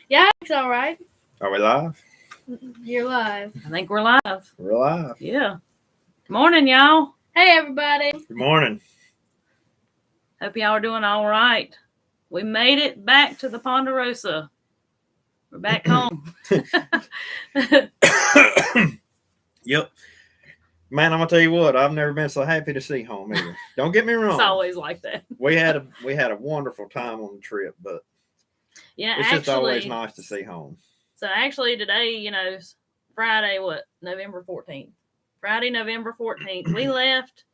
Yeah, it's all right. Are we live? You're live. I think we're live. We're live. Yeah. Morning, y'all. Hey, everybody. Good morning. Hope y'all are doing all right. We made it back to the Ponderosa. We're back home. Yep. Man, I'm gonna tell you what. I've never been so happy to see home either. Don't get me wrong. It's always like that. We had a wonderful time on the trip, but yeah, it's actually, just always nice to see home. So actually, today, Friday, November 14th. Friday, November 14th. We left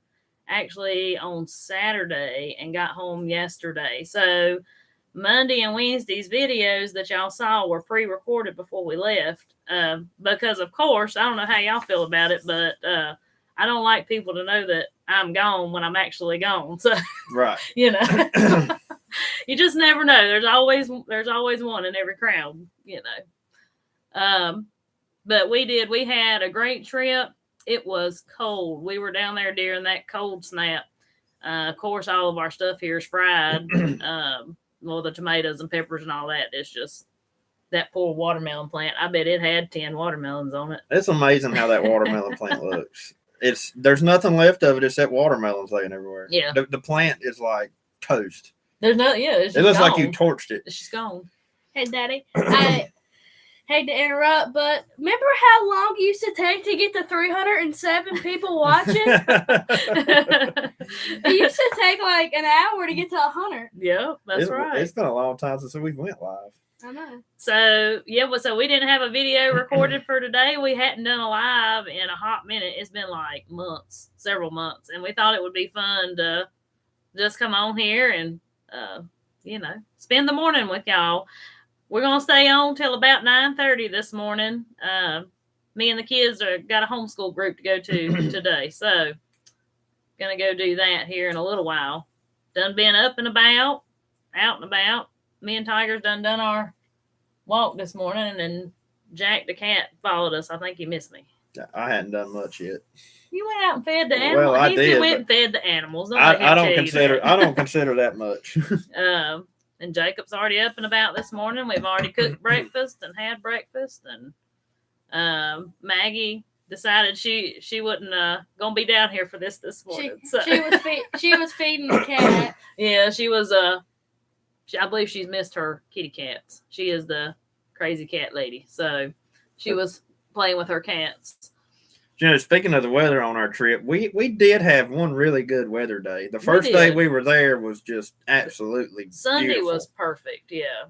actually on Saturday and got home yesterday. So Monday and Wednesday's videos that y'all saw were pre-recorded before we left. Because of course, I don't know how y'all feel about it, but I don't like people to know that I'm gone when I'm actually gone. So right, you just never know. There's always one in every crowd, But we had a great trip. It was cold. We were down there during that cold snap. Of course, all of our stuff here is fried. The tomatoes and peppers and all that. It's just that poor watermelon plant. I bet it had 10 watermelons on it. It's amazing how that watermelon plant looks. There's nothing left of it except watermelons laying everywhere. Yeah. The plant is like toast. There's no, yeah. It's it looks gone. Like you torched it. It's just gone. Hey, Daddy. I hate to interrupt, but remember how long it used to take to get to 307 people watching? It used to take like an hour to get to 100. Yeah, that's right. It's been a long time since we went live. I know. So we didn't have a video recorded for today. We hadn't done a live in a hot minute. It's been like several months, and we thought it would be fun to just come on here and spend the morning with y'all. We're gonna stay on till about 9:30 this morning. Me and the kids got a homeschool group to go to today, so gonna go do that here in a little while. Done been out and about. Me and Tiger's done our walk this morning, and Jack the cat followed us. I think he missed me. I hadn't done much yet. You went out and fed the animals. Well, I did. Went and fed the animals. I don't consider that much. And Jacob's already up and about this morning. We've already cooked breakfast and had breakfast, and Maggie decided she wasn't gonna be down here for this morning. She was feeding the cat. Yeah, she was. I believe she's missed her kitty cats. She is the crazy cat lady, so she was playing with her cats. Speaking of the weather on our trip, we did have one really good weather day. The first day we were there was just absolutely Sunday beautiful. Was perfect, yeah.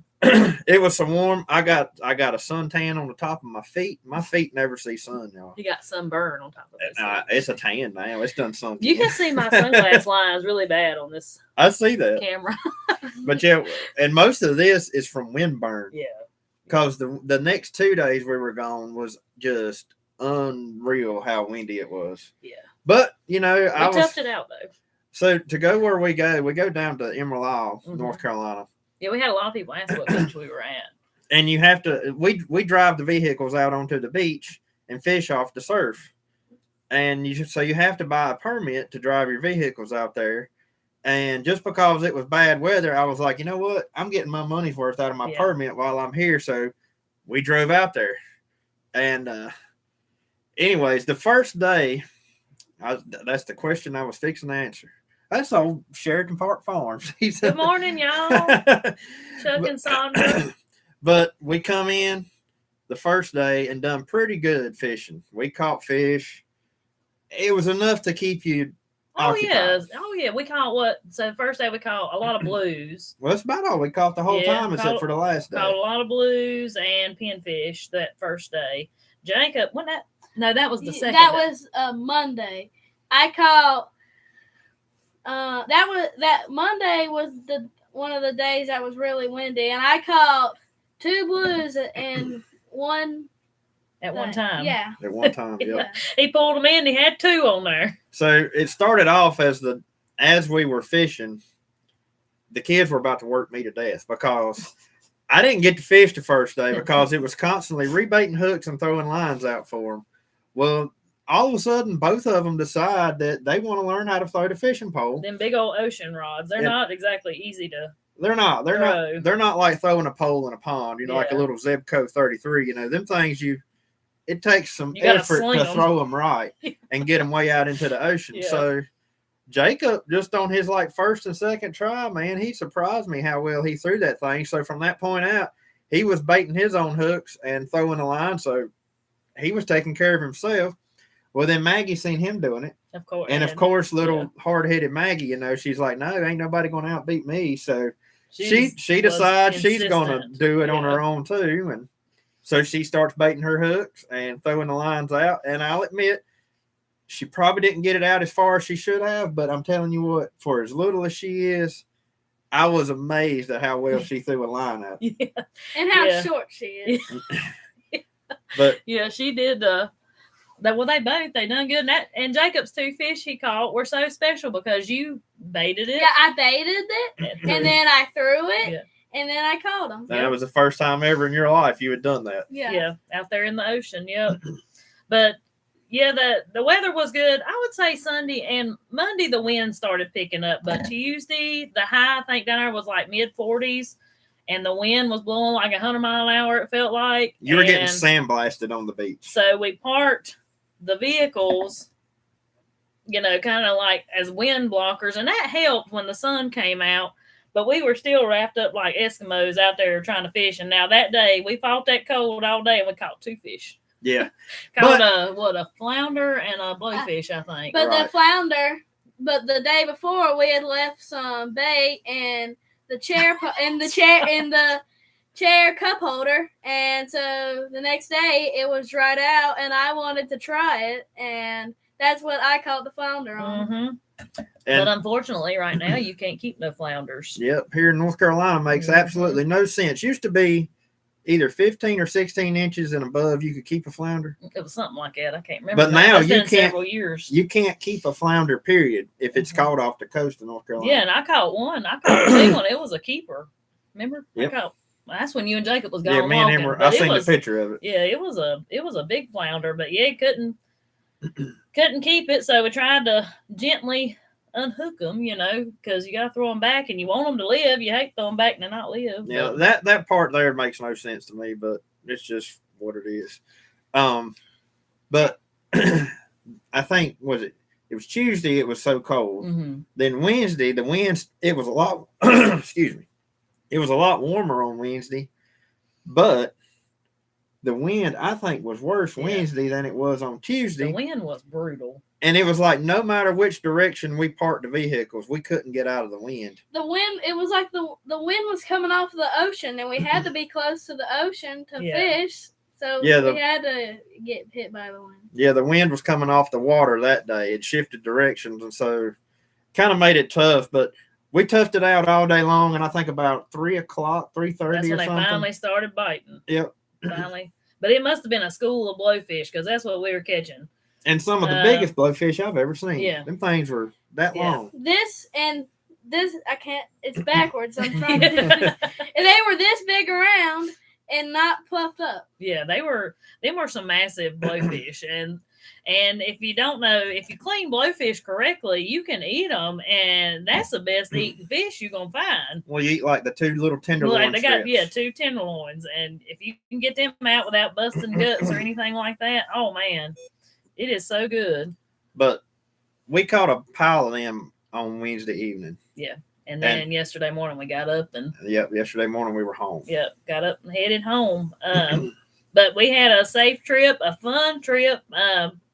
It was so warm. I got a suntan on the top of my feet. My feet never see sun, y'all. You got sunburn on top of it. It's a tan now. It's done something. You can see my sunglass lines really bad on this. I see that camera. But yeah, and most of this is from windburn. Yeah. Because the next 2 days we were gone was just unreal how windy it was. Yeah. But, we toughed it out, though. So to go where we go down to Emerald Isle, North Carolina. Yeah, we had a lot of people ask what beach we were at. And you have to, we drive the vehicles out onto the beach and fish off the surf. And you have to buy a permit to drive your vehicles out there. And just because it was bad weather, I was like, you know what? I'm getting my money's worth out of my permit while I'm here. So we drove out there. And anyways, the first day, that's the question I was fixing to answer. That's old Sheridan Park Farms. Good morning, y'all. Chuck and Sandra. But we come in the first day and done pretty good fishing. We caught fish. It was enough to keep you occupied. Yeah. We caught what? So the first day we caught a lot of blues. Well, that's about all we caught the whole time except for the last day. Caught a lot of blues and pinfish that first day. Jacob, that was the second. That was Monday. I caught. That Monday was one of the days that was really windy, and I caught 2 blues and one at one time. Yeah, at one time. Yeah. He pulled them in. He had 2 on there. So it started off as we were fishing. The kids were about to work me to death because I didn't get to fish the first day because it was constantly rebaiting hooks and throwing lines out for them. Well, all of a sudden, both of them decide that they want to learn how to throw the fishing pole. Them big old ocean rods. They're not exactly easy to They're not. They're throw. not. They're not like throwing a pole in a pond. You know, like a Yeah. little Zebco 33. You know, them things it takes some You gotta effort sling to 'em. throw them right and get them way out into the ocean. Yeah. So Jacob, just on his like first and second try, man, he surprised me how well he threw that thing. So from that point out, he was baiting his own hooks and throwing the line. So he was taking care of himself. Well, then Maggie seen him doing it. Of course. And of course, little hard-headed Maggie, you know, she's like, no, ain't nobody going to outbeat me. So she decides she's going to do it on her own too. And so she starts baiting her hooks and throwing the lines out. And I'll admit, she probably didn't get it out as far as she should have. But I'm telling you what, for as little as she is, I was amazed at how well she threw a line out. Yeah. And how short she is. But yeah, she did. Well, they done good. And Jacob's 2 fish he caught were so special because you baited it. Yeah, I baited it, and then I threw it, and then I caught them. that was the first time ever in your life you had done that. Yeah. Out there in the ocean. Yep. But yeah, the weather was good. I would say Sunday and Monday the wind started picking up, but Tuesday the high I think down there was like mid 40s. And the wind was blowing like 100 mile an hour, it felt like. You were getting sandblasted on the beach. So we parked the vehicles, kind of like as wind blockers. And that helped when the sun came out. But we were still wrapped up like Eskimos out there trying to fish. And now that day, we fought that cold all day and we caught 2 fish. Yeah. Caught a flounder and a blowfish, I think. But the flounder, the day before, we had left some bait and the chair in the chair cup holder, and so the next day it was dried out and I wanted to try it, and that's what I caught the flounder on. Mm-hmm. But unfortunately right now you can't keep no flounders. Yep, here in North Carolina makes absolutely no sense. Used to be either 15 or 16 inches and above you could keep a flounder. It was something like that. I can't remember. But now it's you been can't. Several years. You can't keep a flounder, period, if it's caught off the coast of North Carolina. Yeah, and I caught one. I caught a big one. It was a keeper. Remember? Yep. That's when you and Jacob was gone. Yeah, me and him were. I seen the picture of it. Yeah, it was a big flounder, but yeah, couldn't keep it. So we tried to gently unhook them, because you got to throw them back and you want them to live. You hate throwing them back and they not live. Yeah, that part there makes no sense to me, but it's just what it is. But I think it was Tuesday. It was so cold. Mm-hmm. Then Wednesday, the winds. It was a lot. Excuse me. It was a lot warmer on Wednesday, but the wind I think was worse Wednesday than it was on Tuesday. The wind was brutal. And it was like no matter which direction we parked the vehicles, we couldn't get out of the wind. The wind, it was like the wind was coming off the ocean, and we had to be close to the ocean to fish. So we had to get hit by the wind. Yeah, the wind was coming off the water that day. It shifted directions, and so kind of made it tough. But we toughed it out all day long, and I think about 3:00, 3:30 That's when they finally started biting. Yep. Finally. But it must have been a school of blowfish because that's what we were catching. And some of the biggest blowfish I've ever seen. Yeah. Them things were that long. This, I can't, it's backwards. I'm trying to. And they were this big around and not puffed up. Yeah, they were some massive blowfish. And if you don't know, if you clean blowfish correctly, you can eat them, and that's the best eating fish you're going to find. Well, you eat like the 2 little tenderloin strips. 2 tenderloins, and if you can get them out without busting guts or anything like that, oh, man, it is so good. But we caught a pile of them on Wednesday evening. Yeah, and then yesterday morning we got up and... Yep, yesterday morning we were home. Yep, got up and headed home. But we had a safe trip, a fun trip.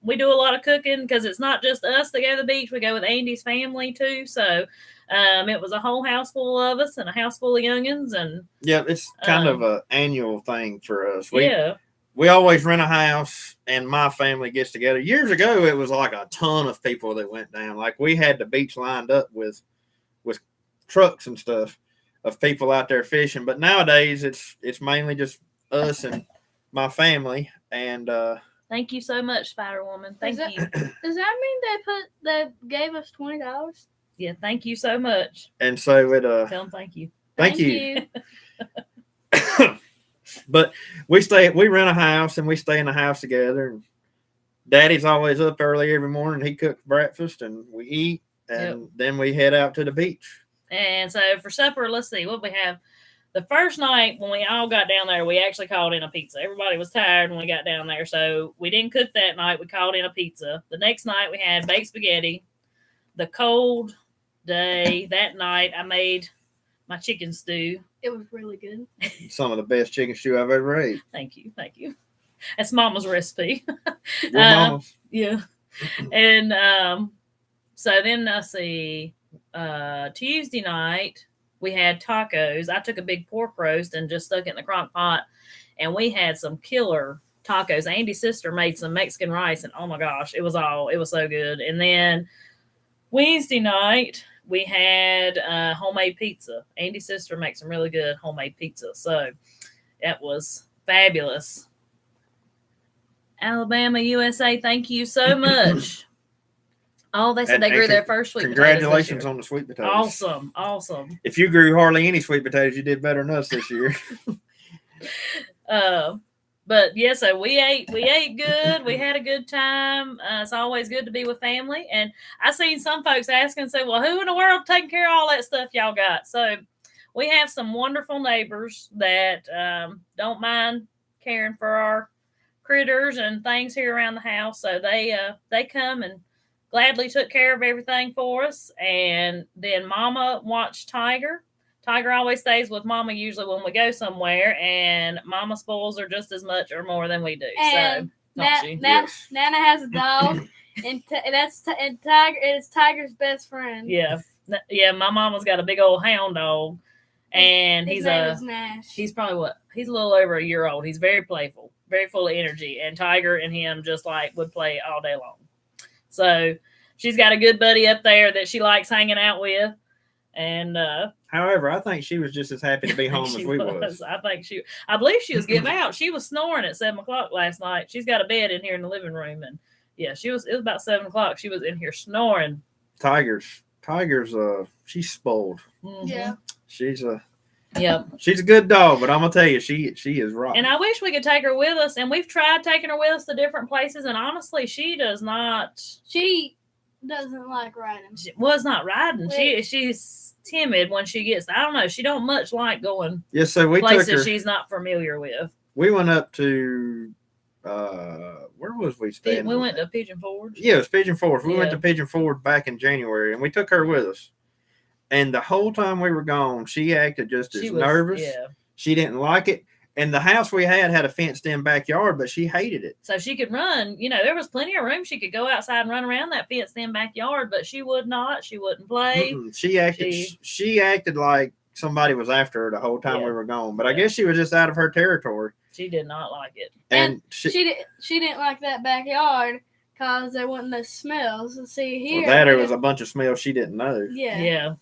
We do a lot of cooking because it's not just us that go to the beach. We go with Andy's family too. So it was a whole house full of us and a house full of youngins. And yeah, it's kind of an annual thing for us. We always rent a house and my family gets together. Years ago, it was like a ton of people that went down. Like we had the beach lined up with trucks and stuff of people out there fishing. But nowadays, it's mainly just us and my family. And thank you so much, Spider Woman. Thank you. Does that mean they gave us $20? Yeah, thank you so much. And so it tell them thank you. Thank you. But we rent a house and we stay in the house together. And Daddy's always up early every morning. He cooks breakfast and we eat, and then we head out to the beach. And so for supper, let's see what we have. The first night when we all got down there, we actually called in a pizza. Everybody was tired when we got down there, so we didn't cook that night. We called in a pizza. The next night we had baked spaghetti. The cold day that night, I made my chicken stew. It was really good. Some of the best chicken stew I've ever ate. Thank you. That's Mama's recipe. Your mama's. Yeah. And so then let's see. Tuesday night we had tacos. I took a big pork roast and just stuck it in the crock pot, and we had some killer tacos. Andy's sister made some Mexican rice, and oh my gosh, it was so good. And then Wednesday night we had homemade pizza. Andy's sister makes some really good homemade pizza, so that was fabulous. Alabama, USA, thank you so much. Oh, they said they grew their first sweet potatoes. Congratulations on the sweet potatoes. Awesome. If you grew hardly any sweet potatoes, you did better than us this year. But yeah, so we ate good. We had a good time. It's always good to be with family. And I seen some folks asking and say, well, who in the world taking care of all that stuff y'all got? So we have some wonderful neighbors that don't mind caring for our critters and things here around the house. So they come and gladly took care of everything for us. And then Mama watched Tiger. Tiger always stays with Mama usually when we go somewhere, and Mama spoils her just as much or more than we do. And so Yes. Nana has a dog, and Tiger is Tiger's best friend. Yeah. My mama's got a big old hound dog, and His name is Nash. he's probably he's a little over a year old. He's very playful, very full of energy, and Tiger and him just like would play all day long. So she's got a good buddy up there that she likes hanging out with. And however, I think she was just as happy to be home as we was. I believe she was getting out. She was snoring at 7:00 last night. She's got a bed in here in the living room, and yeah, it was about 7:00. She was in here snoring. Tiger's she's spoiled. Mm-hmm. Yeah. She's a good dog, but I'm gonna tell you, she is rotten. And I wish we could take her with us, and we've tried taking her with us to different places, and honestly, she does not. She doesn't like riding. She was not riding. She's timid when she gets. I don't know. She don't much like going. Yes, so we places took her. She's not familiar with. We went up to where was we staying? We went to Pigeon Forge. Yeah, it was Pigeon Forge. We went Yeah. to Pigeon Forge back in January, and we took her with us. And the whole time we were gone, she acted just as nervous. Yeah. She didn't like it. And the house we had a fenced-in backyard, but she hated it. So she could run. There was plenty of room. She could go outside and run around that fenced-in backyard, but she would not. She wouldn't play. She acted like somebody was after her the whole time we were gone. But I guess she was just out of her territory. She did not like it. And she didn't like that backyard because there wasn't no smells. See here, there was a bunch of smells she didn't know. Yeah.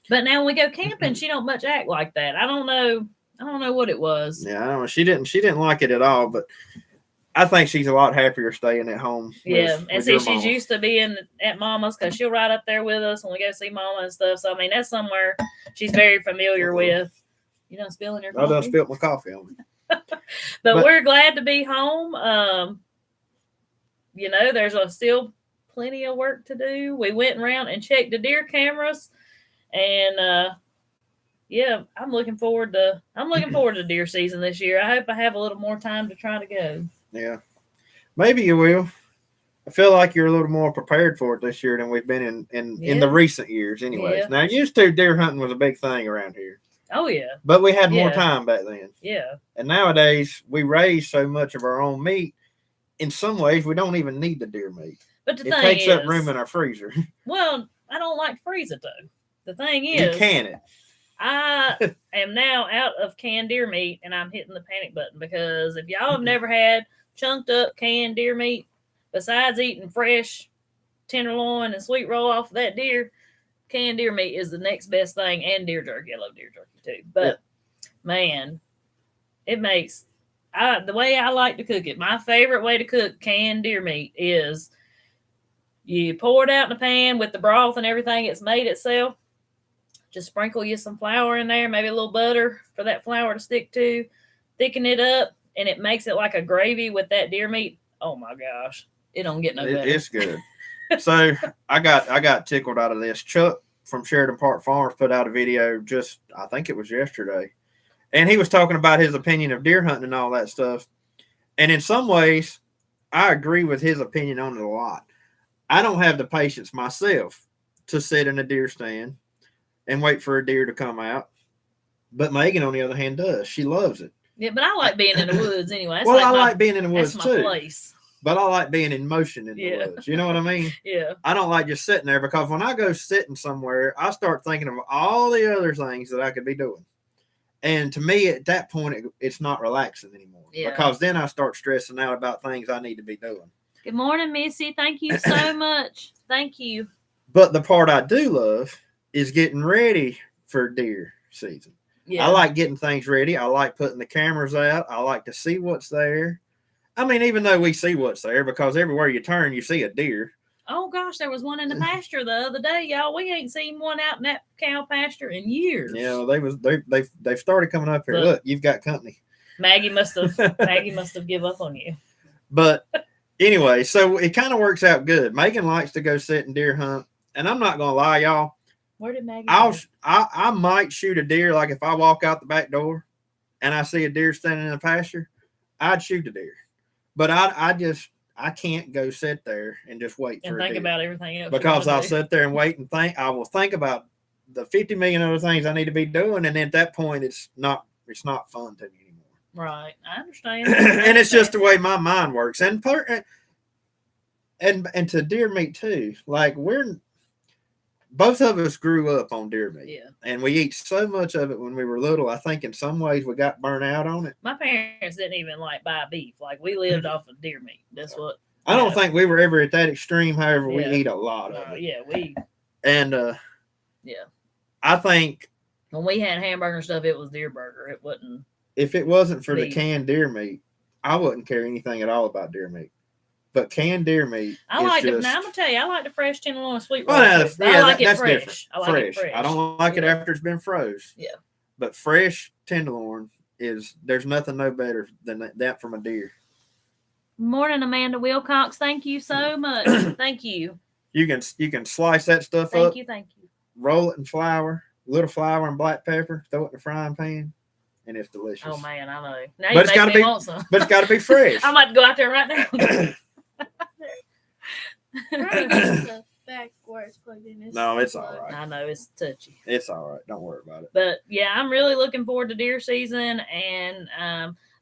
But now when we go camping, she don't much act like that. I don't know what it was. Yeah, I don't know. She didn't like it at all, but I think she's a lot happier staying at home. And see, she's used to being at Mama's because she'll ride up there with us when we go see Mama and stuff. So I mean, that's somewhere she's very familiar with. You done spilling your coffee? I done spilled my coffee on me. but we're glad to be home. There's still plenty of work to do. We went around and checked the deer cameras, and I'm looking forward to deer season this year. I hope I have a little more time to try to go. Yeah, maybe you will. I feel like you're a little more prepared for it this year than we've been in the recent years. Anyways, now used to deer hunting was a big thing around here. Oh yeah, but we had more time back then. Yeah, and nowadays we raise so much of our own meat. In some ways, we don't even need the deer meat. But it takes up room in our freezer. Well, I don't like to freeze it though. The thing is, you can it. I am now out of canned deer meat, and I'm hitting the panic button because if y'all have never had chunked up canned deer meat, besides eating fresh tenderloin and sweet roll off of that deer, canned deer meat is the next best thing, and deer jerky. I love deer jerky too. But man, it makes the way I like to cook it. My favorite way to cook canned deer meat is you pour it out in the pan with the broth and everything it's made itself. Just sprinkle you some flour in there, maybe a little butter for that flour to stick to. Thicken it up, and it makes it like a gravy with that deer meat. Oh my gosh, it don't get no better. It's good. So I got tickled out of this. Chuck from Sheridan Park Farms put out a video just, I think it was yesterday. And he was talking about his opinion of deer hunting and all that stuff. And in some ways, I agree with his opinion on it a lot. I don't have the patience myself to sit in a deer stand and wait for a deer to come out. But Megan, on the other hand, does. She loves it. Yeah, but I like being in the woods anyway. That's well, I my, like being in the woods that's my too. place. But I like being in motion in the woods. You know what I mean? Yeah. I don't like just sitting there, because when I go sitting somewhere, I start thinking of all the other things that I could be doing. And to me, at that point, it's not relaxing anymore. Yeah. Because then I start stressing out about things I need to be doing. Good morning, Missy. Thank you so much. Thank you. But the part I do love is getting ready for deer season. Yeah. I like getting things ready. I like putting the cameras out. I like to see what's there. I mean, even though we see what's there, because everywhere you turn, you see a deer. Oh gosh, there was one in the pasture the other day, y'all. We ain't seen one out in that cow pasture in years. Yeah, they've started coming up here. Look, you've got company. Maggie must have give up on you. But anyway, so it kind of works out good. Megan likes to go sit and deer hunt, and I'm not gonna lie, y'all. Where did Maggie go? I might shoot a deer. Like if I walk out the back door and I see a deer standing in the pasture, I'd shoot a deer. But I can't go sit there and just wait and for a think deer. about everything else. Because I'll sit there and wait and think. I will think about the 50 million other things I need to be doing, and at that point, it's not fun to me anymore. Right, I understand. And it's just the way my mind works. And to deer meat too. Like both of us grew up on deer meat. Yeah. And we eat so much of it when we were little. I think in some ways we got burnt out on it. My parents didn't even buy beef. Like we lived off of deer meat. That's what. I don't think we were ever at that extreme. However, we Yeah. eat a lot of it. Yeah, we. And Yeah. I think When we had hamburger and stuff, it was deer burger. It wasn't. if it wasn't for the Beef. canned deer meat, I wouldn't care anything at all about deer meat. But canned deer meat, I like it. Now I'm gonna tell you, I like the fresh tenderloin sweet roll. Well, too. I like it that's fresh. different. I like it fresh. I don't like it Yeah. after it's been froze. Yeah. But fresh tenderloin there's nothing no better than that from a deer. Morning, Amanda Wilcox. Thank you so much. Thank you. You can slice that stuff Thank up, you. Thank you. roll it in flour, little flour and black pepper, throw it in the frying pan, and it's delicious. Oh man, I know. Now But you it's make gotta me be- want some. But it's got to be fresh. I might go out there right now. The back where it's plugged in is No, it's all right. I know it's touchy. It's all right. Don't worry about it. But yeah, I'm really looking forward to deer season, and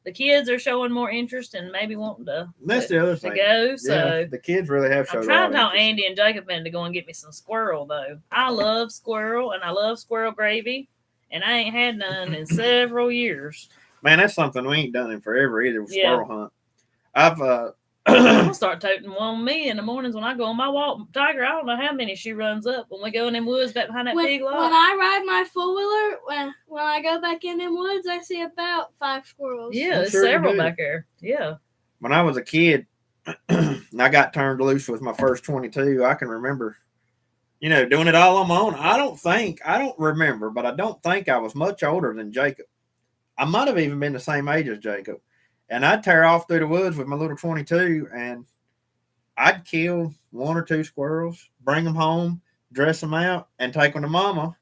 the kids are showing more interest and maybe wanting to, That's the other to thing. go. So Yeah, the kids really have I'm showed trying a to lot tell of interest. Andy and Jacob to go and get me some squirrel though. I love squirrel and I love squirrel gravy, and I ain't had none in several years. Man, that's something we ain't done in forever either. With Yeah. squirrel hunt. I've I'm gonna start toting one with me in the mornings when I go on my walk. Tiger, I don't know how many she runs up when we go in them woods back behind that when big lot. I ride my four wheeler, when I go back in them woods, I see about 5 squirrels. Yeah, I'm there's sure you several do. back there. Yeah. when I was a kid, and I got turned loose with my first 22. I can remember, doing it all on my own. I don't remember, but I don't think I was much older than Jacob. I might have even been the same age as Jacob. And I'd tear off through the woods with my little 22, and I'd kill 1 or 2 squirrels, bring them home, dress them out, and take them to mama,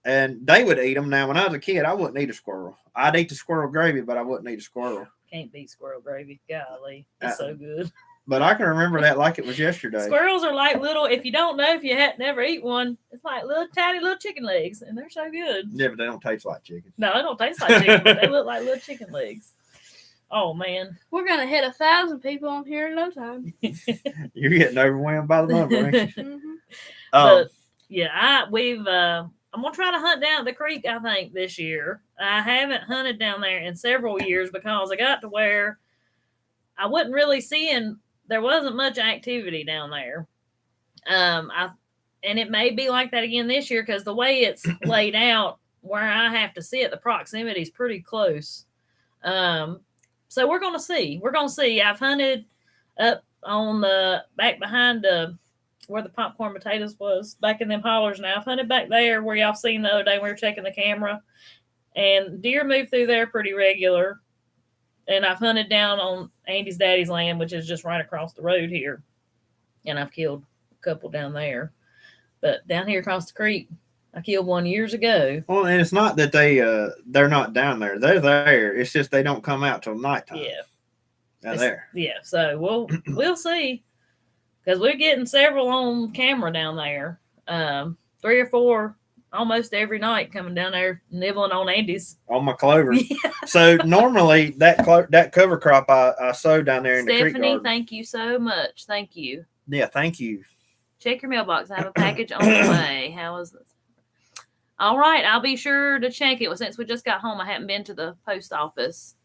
and they would eat them. Now, when I was a kid, I wouldn't eat a squirrel. I'd eat the squirrel gravy, but I wouldn't eat a squirrel. Can't beat squirrel gravy. Golly. It's so good. But I can remember that like it was yesterday. Squirrels are like little, if you don't know, if you had never eat one, it's like little tiny little chicken legs, and they're so good. Yeah, but they don't taste like chicken. No, they don't taste like chicken, but they look like little chicken legs. Oh, man. We're going to hit 1,000 people on here in no time. You're getting overwhelmed by the number, ain't you? Mhm. But yeah, I'm gonna try to hunt down at the creek, I think, this year. I haven't hunted down there in several years because I got to where I wasn't really seeing, there wasn't much activity down there. And it may be like that again this year because the way it's laid out where I have to sit, the proximity is pretty close. So we're gonna see. I've hunted up on the back behind where the popcorn potatoes was, back in them hollers. Now I've hunted back there where y'all seen the other day when we were checking the camera, and deer move through there pretty regular. And I've hunted down on Andy's daddy's land, which is just right across the road here, and I've killed a couple down there. But down here across the creek, I killed one years ago. Well, and it's not that they're not down there. They're there. It's just they don't come out till nighttime. Yeah. They're there. Yeah. So we'll see. Because we're getting several on camera down there. 3 or 4 almost every night coming down there nibbling on Andy's. On my clover. Yeah. So normally that cover crop I sow down there in the creek Stephanie, garden. thank you so much. Thank you. Yeah, thank you. Check your mailbox. I have a package on the way. How is this? All right, I'll be sure to check it. Well, since we just got home, I haven't been to the post office.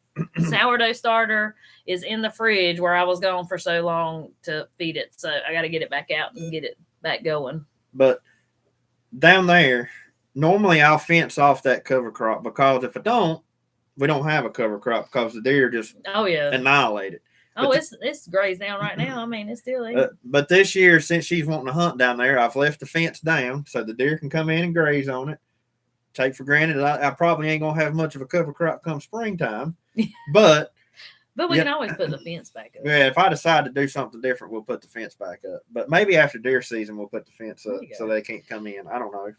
Sourdough starter is in the fridge where I was gone for so long to feed it. So I got to get it back out and get it back going. But down there, normally I'll fence off that cover crop because if I don't, we don't have a cover crop because the deer just annihilate it. Oh, it's grazed down right now. I mean, it's still eating. But this year, since she's wanting to hunt down there, I've left the fence down so the deer can come in and graze on it. Take for granted I probably ain't gonna have much of a cover crop come springtime, but we can always put the fence back up. Yeah, if I decide to do something different, we'll put the fence back up. But maybe after deer season, we'll put the fence up so they can't come in. I don't know.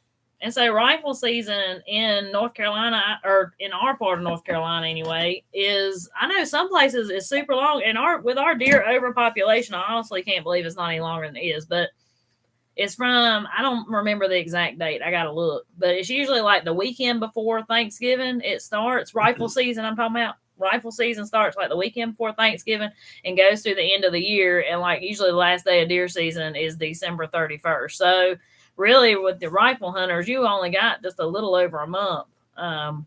And so rifle season in North Carolina, or in our part of North Carolina anyway, is, I know some places is super long. And with our deer overpopulation, I honestly can't believe it's not any longer than it is. But it's from, I don't remember the exact date. I got to look. But it's usually like the weekend before Thanksgiving. It starts rifle season. I'm talking about rifle season starts like the weekend before Thanksgiving and goes through the end of the year. And like usually the last day of deer season is December 31st. So really with the rifle hunters, you only got just a little over a month of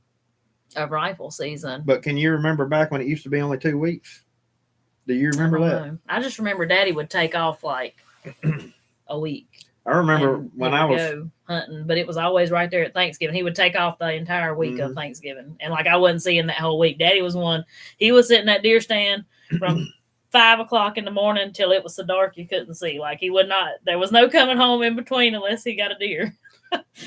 rifle season. But can you remember back when it used to be only 2 weeks? Do you remember that? I just remember Daddy would take off like a week. I remember when I was go hunting, but it was always right there at Thanksgiving. He would take off the entire week of Thanksgiving. And like I wasn't seeing that whole week. Daddy was he was sitting at deer stand from 5 o'clock in the morning till it was so dark you couldn't see. Like there was no coming home in between unless he got a deer.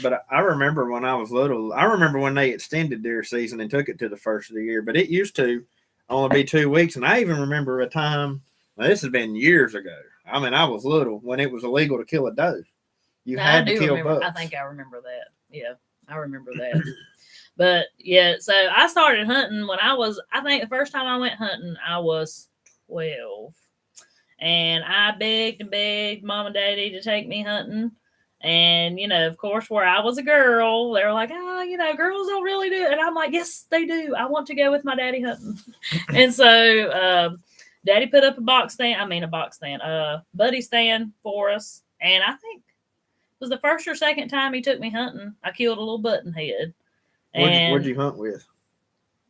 But I remember when I was little, I remember when they extended deer season and took it to the first of the year, but it used to only be 2 weeks. And I even remember a time, now this has been years ago. I mean, I was little when it was illegal to kill a doe. You had to kill bucks. I think I remember that. Yeah, I remember that. But yeah, so I started hunting when I think the first time I went hunting, I was 12. And I begged and begged Mom and Daddy to take me hunting. And, of course, where I was a girl, they were like, girls don't really do it. And I'm like, yes, they do. I want to go with my daddy hunting. And so Daddy put up a buddy stand for us. And I think it was the first or second time he took me hunting. I killed a little buttonhead. What'd you hunt with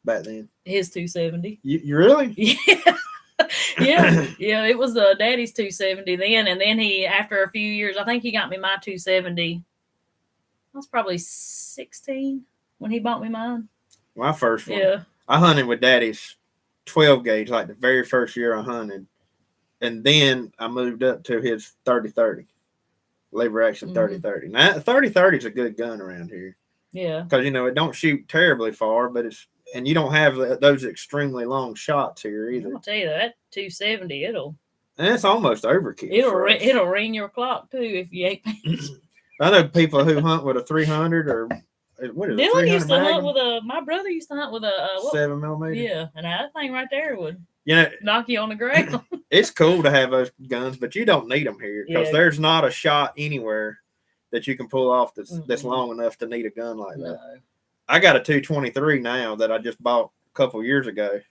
back then? His 270. You really? Yeah. Yeah, it was Daddy's 270 then. And then after a few years, I think he got me my 270. I was probably 16 when he bought me mine. My first one. Yeah. I hunted with Daddy's 12 gauge, like the very first year I hunted. And then I moved up to his 30-30. Lever action 30-30. Now, 30-30 is a good gun around here. Yeah. Because, it don't shoot terribly far, but and you don't have those extremely long shots here either. I'll tell you that 270, and it's almost overkill. It'll ring your clock too if you ain't paying. I know people who hunt with a 300 or what is it? Dylan used to hunt with my brother used to hunt with a 7mm. Yeah, and that thing right there would You know, knock you on the ground. It's cool to have those guns, but you don't need them here because there's not a shot anywhere that you can pull off that's long enough to need a gun like that. I got a 223 now that I just bought a couple years ago.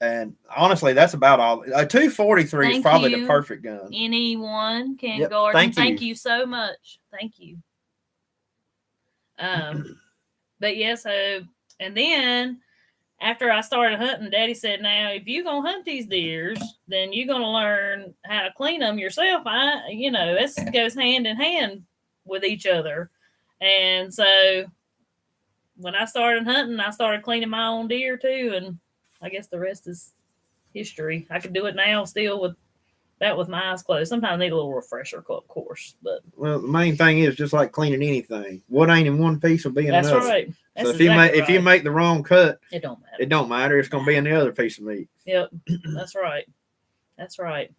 And honestly, that's about all. A 243 is probably the perfect gun. Anyone can guard. Thank you so much. Thank you. But yeah, so, and then after I started hunting, Daddy said, now, if you're going to hunt these deers, then you're going to learn how to clean them yourself. This goes hand in hand with each other. And so when I started hunting, I started cleaning my own deer too. And I guess the rest is history. I could do it now still with my eyes closed. Sometimes I need a little refresher, of course. But the main thing is just like cleaning anything. What ain't in one piece will be in another. That's right. So if you make the wrong cut, it don't matter. It don't matter. It's going to be in the other piece of meat. Yep, that's right. That's right.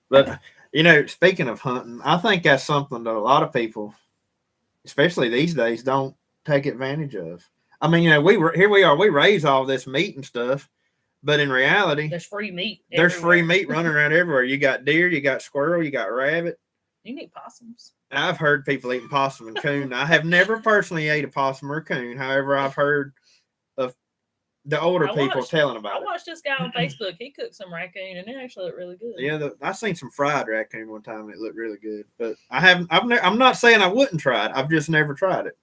But speaking of hunting, I think that's something that a lot of people, especially these days, don't take advantage of. I mean, we are, we raise all this meat and stuff, but in reality, There's free meat. there's everywhere. free meat running around everywhere. You got deer, you got squirrel, you got rabbit. You can eat possums. I've heard people eating possum and coon. I have never personally ate a possum or a coon. However, I've heard of the older people telling about it. I watched this guy on Facebook. He cooked some raccoon, and it actually looked really good. Yeah, I seen some fried raccoon one time. And it looked really good, but I haven't. I'm not saying I wouldn't try it. I've just never tried it.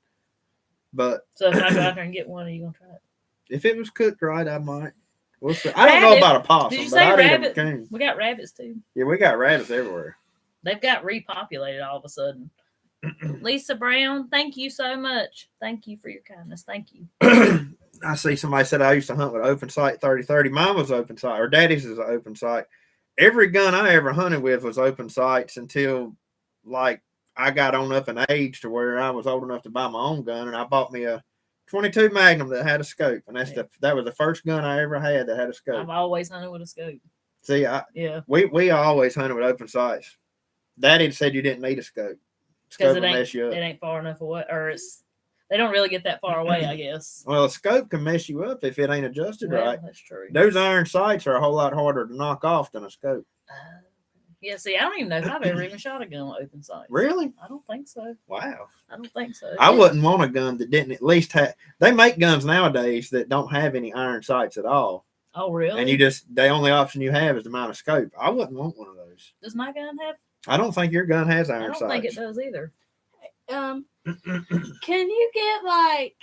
But so if I go out there and get one, are you gonna try it? If it was cooked right, I might. We'll see. I don't know about a possum. Did you but say I'd rabbit? Eat a coon. We got rabbits too. Yeah, we got rabbits everywhere. They've got repopulated all of a sudden. Lisa Brown, thank you so much. Thank you for your kindness. Thank you. I see somebody said I used to hunt with open sight 30-30. Mine was open sight, or Daddy's is an open sight. Every gun I ever hunted with was open sights until like I got on up in age to where I was old enough to buy my own gun, and I bought me a 22 Magnum that had a scope, and that was the first gun I ever had that had a scope. I've always hunted with a scope. See, we always hunted with open sights. Daddy said you didn't need a scope. Because it ain't far enough away, or they don't really get that far away, I guess. Well, a scope can mess you up if it ain't adjusted right. That's true. Those iron sights are a whole lot harder to knock off than a scope. Yeah, see, I don't even know if I've ever even shot a gun with open sights. Really? I don't think so. Wow. I don't think so. I wouldn't want a gun that didn't at least have. They make guns nowadays that don't have any iron sights at all. Oh, really? And the only option you have is to mount a scope. I wouldn't want one of those. Does my gun have? I don't think your gun has iron sights. I don't think it does either. Can you get like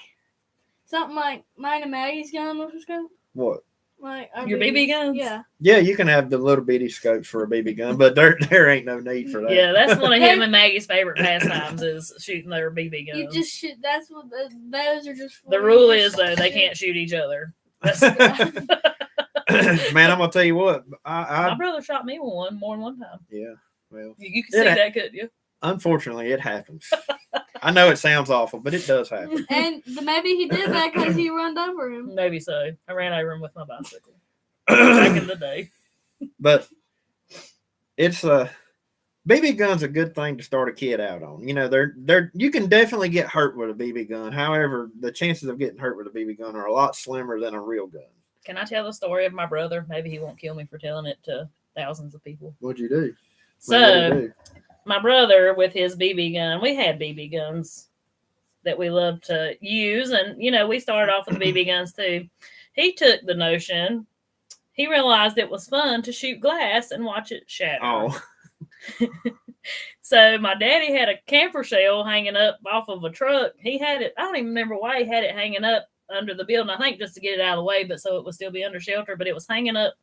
something like mine and Maggie's gun with a scope? What? Like your BB guns? Yeah. Yeah, you can have the little bitty scopes for a BB gun, but there ain't no need for that. Yeah, that's one of him and Maggie's favorite pastimes is shooting their BB guns. You just shoot. That's what those are just. The rule is though they can't shoot each other. Man, I'm gonna tell you what. My brother shot me with one more than one time. Yeah, well, you can see that, couldn't you? Unfortunately, it happens. I know it sounds awful, but it does happen. And maybe he did that because you run over him. Maybe so. I ran over him with my bicycle back in the day. But it's BB gun's a good thing to start a kid out on. You can definitely get hurt with a BB gun. However, the chances of getting hurt with a BB gun are a lot slimmer than a real gun. Can I tell the story of my brother? Maybe he won't kill me for telling it to thousands of people. What'd you do? My brother with his BB gun, we had BB guns that we loved to use. And, we started off with BB guns too. He took the notion, he realized it was fun to shoot glass and watch it shatter. Oh. So my daddy had a camper shell hanging up off of a truck. He had it, I don't even remember why he had it hanging up under the building. I think just to get it out of the way, but so it would still be under shelter. But it was hanging up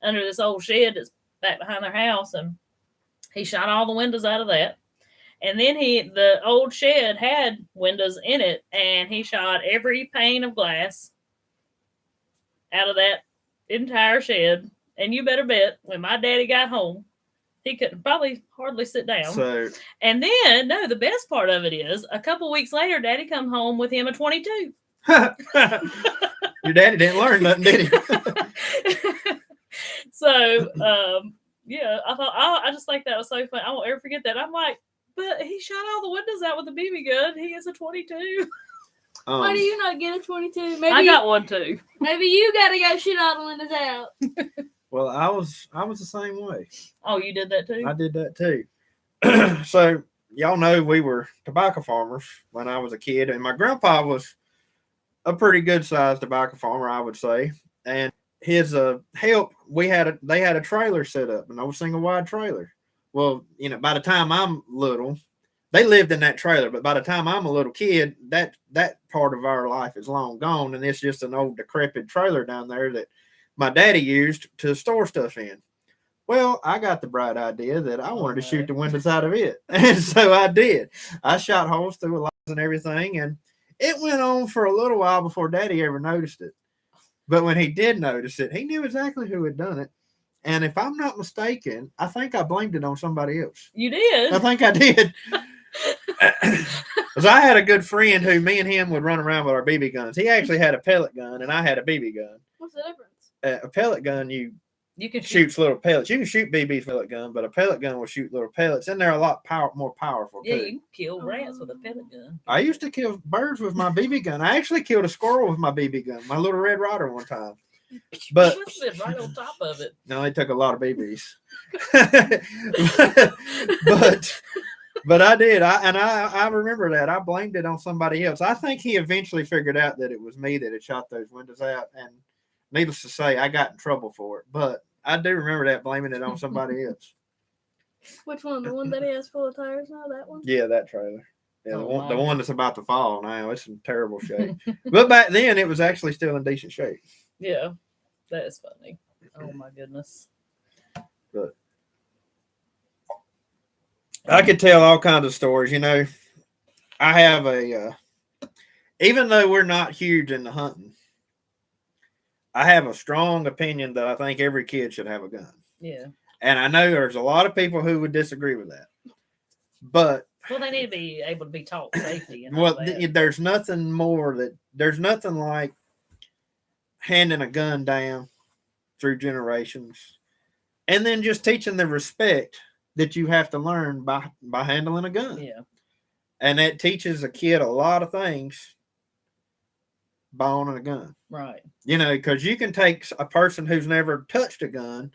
under this old shed that's back behind their house. And he shot all the windows out of that. And then the old shed had windows in it, and he shot every pane of glass out of that entire shed. And you better bet when my daddy got home, he couldn't probably hardly sit down. And then, the best part of it is a couple weeks later, Daddy come home with him a 22. Your daddy didn't learn nothing, did he? So, yeah, I just think that was so fun. I won't ever forget that. I'm like, but he shot all the windows out with a BB gun. He has a 22. Why do you not get a 22? Maybe I got one too. Maybe you got to go shoot all the windows out. Well, I was the same way. Oh, you did that too? I did that too. So y'all know we were tobacco farmers when I was a kid, and my grandpa was a pretty good sized tobacco farmer, I would say. And his help, they had a trailer set up, an old single wide trailer. Well, by the time I'm little, they lived in that trailer, but by the time I'm a little kid, that part of our life is long gone, and it's just an old decrepit trailer down there that my daddy used to store stuff in. Well, I got the bright idea that I wanted to shoot the windows out of it. And so I did. I shot holes through the lights and everything, and it went on for a little while before Daddy ever noticed it. But when he did notice it, he knew exactly who had done it. And if I'm not mistaken, I think I blamed it on somebody else. You did? I think I did. Because I had a good friend who me and him would run around with our BB guns. He actually had a pellet gun, and I had a BB gun. What's the difference? A pellet gun, you You can shoots little pellets. You can shoot BB pellet gun, but a pellet gun will shoot little pellets, and they're a lot more powerful Yeah, too. you can kill rats with a pellet gun. I used to kill birds with my BB gun. I actually killed a squirrel with my BB gun, my little red rider one time. But Must have been right on top of it. no, they took a lot of BBs. but I did. I remember that. I blamed it on somebody else. I think he eventually figured out that it was me that had shot those windows out, and needless to say, I got in trouble for it. But I do remember that, blaming it on somebody else. Which one? The one that he has full of tires now? That one? Yeah, that trailer. Yeah, Oh, the one that's about to fall now. It's in terrible shape. But back then, it was actually still in decent shape. Yeah, that is funny. Oh my goodness. But I could tell all kinds of stories. You know, I have even though we're not huge into hunting, I have a strong opinion that I think every kid should have a gun. Yeah. And I know there's a lot of people who would disagree with that. But well, they need to be able to be taught safety. And well, there's nothing like handing a gun down through generations and then just teaching the respect that you have to learn by handling a gun. Yeah. And that teaches a kid a lot of things by owning a gun. Right. You know, because you can take a person who's never touched a gun,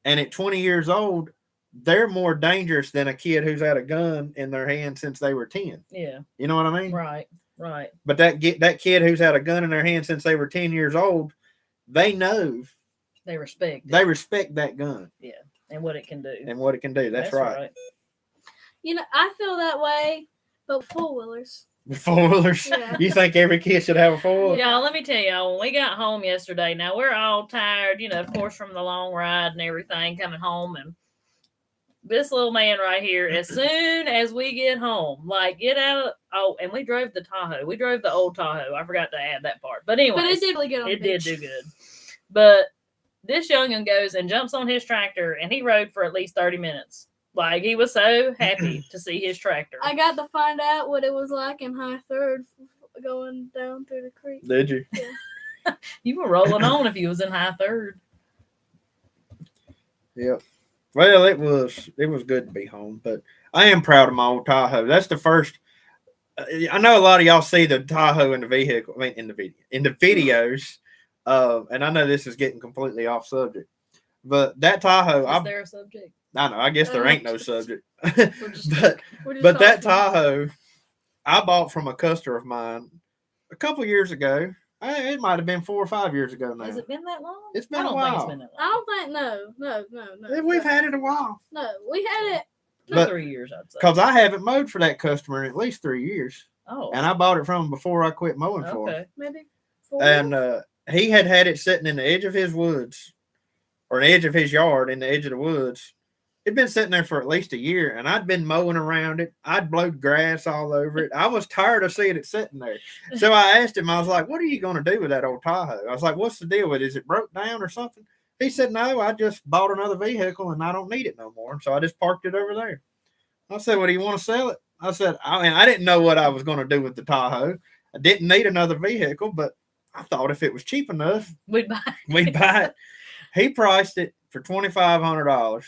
and at 20 years old, they're more dangerous than a kid who's had a gun in their hand since they were 10. Yeah. You know what I mean? Right. Right. But that kid who's had a gun in their hand since they were 10 years old, they know. They respect it. They respect that gun. Yeah. And what it can do. And what it can do. That's right. You know, I feel that way, but four-wheelers. Four-wheelers? Yeah. You think every kid should have a four-wheeler? Y'all, let me tell y'all, when we got home yesterday, now we're all tired, you know, of course, from the long ride and everything, coming home, and this little man right here, as soon as we get home, like, get out of, and we drove the Tahoe. We drove the old Tahoe. I forgot to add that part. But anyway. But it did really good on the It did beach. do good. But this young'un goes and jumps on his tractor, and he rode for at least 30 minutes. Like, he was so happy to see his tractor. I got to find out what it was like in high third going down through the creek. Did you? Yeah. You were rolling on if you was in high third. Yep. Well, it was good to be home, but I am proud of my old Tahoe. That's the first. I know a lot of y'all see the Tahoe in the vehicle, I mean, in the videos, and I know this is getting completely off subject, but that Tahoe. Is there a subject? I know. I guess there ain't no subject, We're but that talking. Tahoe, I bought from a customer of mine a couple years ago. It might have been 4 or 5 years ago now. Has it been that long? It's been I don't a while. think it's been that I long. don't think, no. We've had it a while. No, we had it. But- 3 years, I'd say. Because I haven't mowed for that customer in at least 3 years. Oh. And I bought it from him before I quit mowing for him. Okay. Maybe 4. And he had it sitting in the edge of his woods, or the edge of his yard, in the edge of the woods. It'd been sitting there for at least a year, and I'd been mowing around it. I'd blowed grass all over it. I was tired of seeing it sitting there. So I asked him, I was like, what are you going to do with that old Tahoe? I was like, what's the deal with it? Is it broke down or something? He said, no, I just bought another vehicle, and I don't need it no more. So I just parked it over there. I said, well, do you want to sell it? I said, I didn't know what I was going to do with the Tahoe. I didn't need another vehicle, but I thought if it was cheap enough, We'd buy we'd buy it. He priced it for $2,500.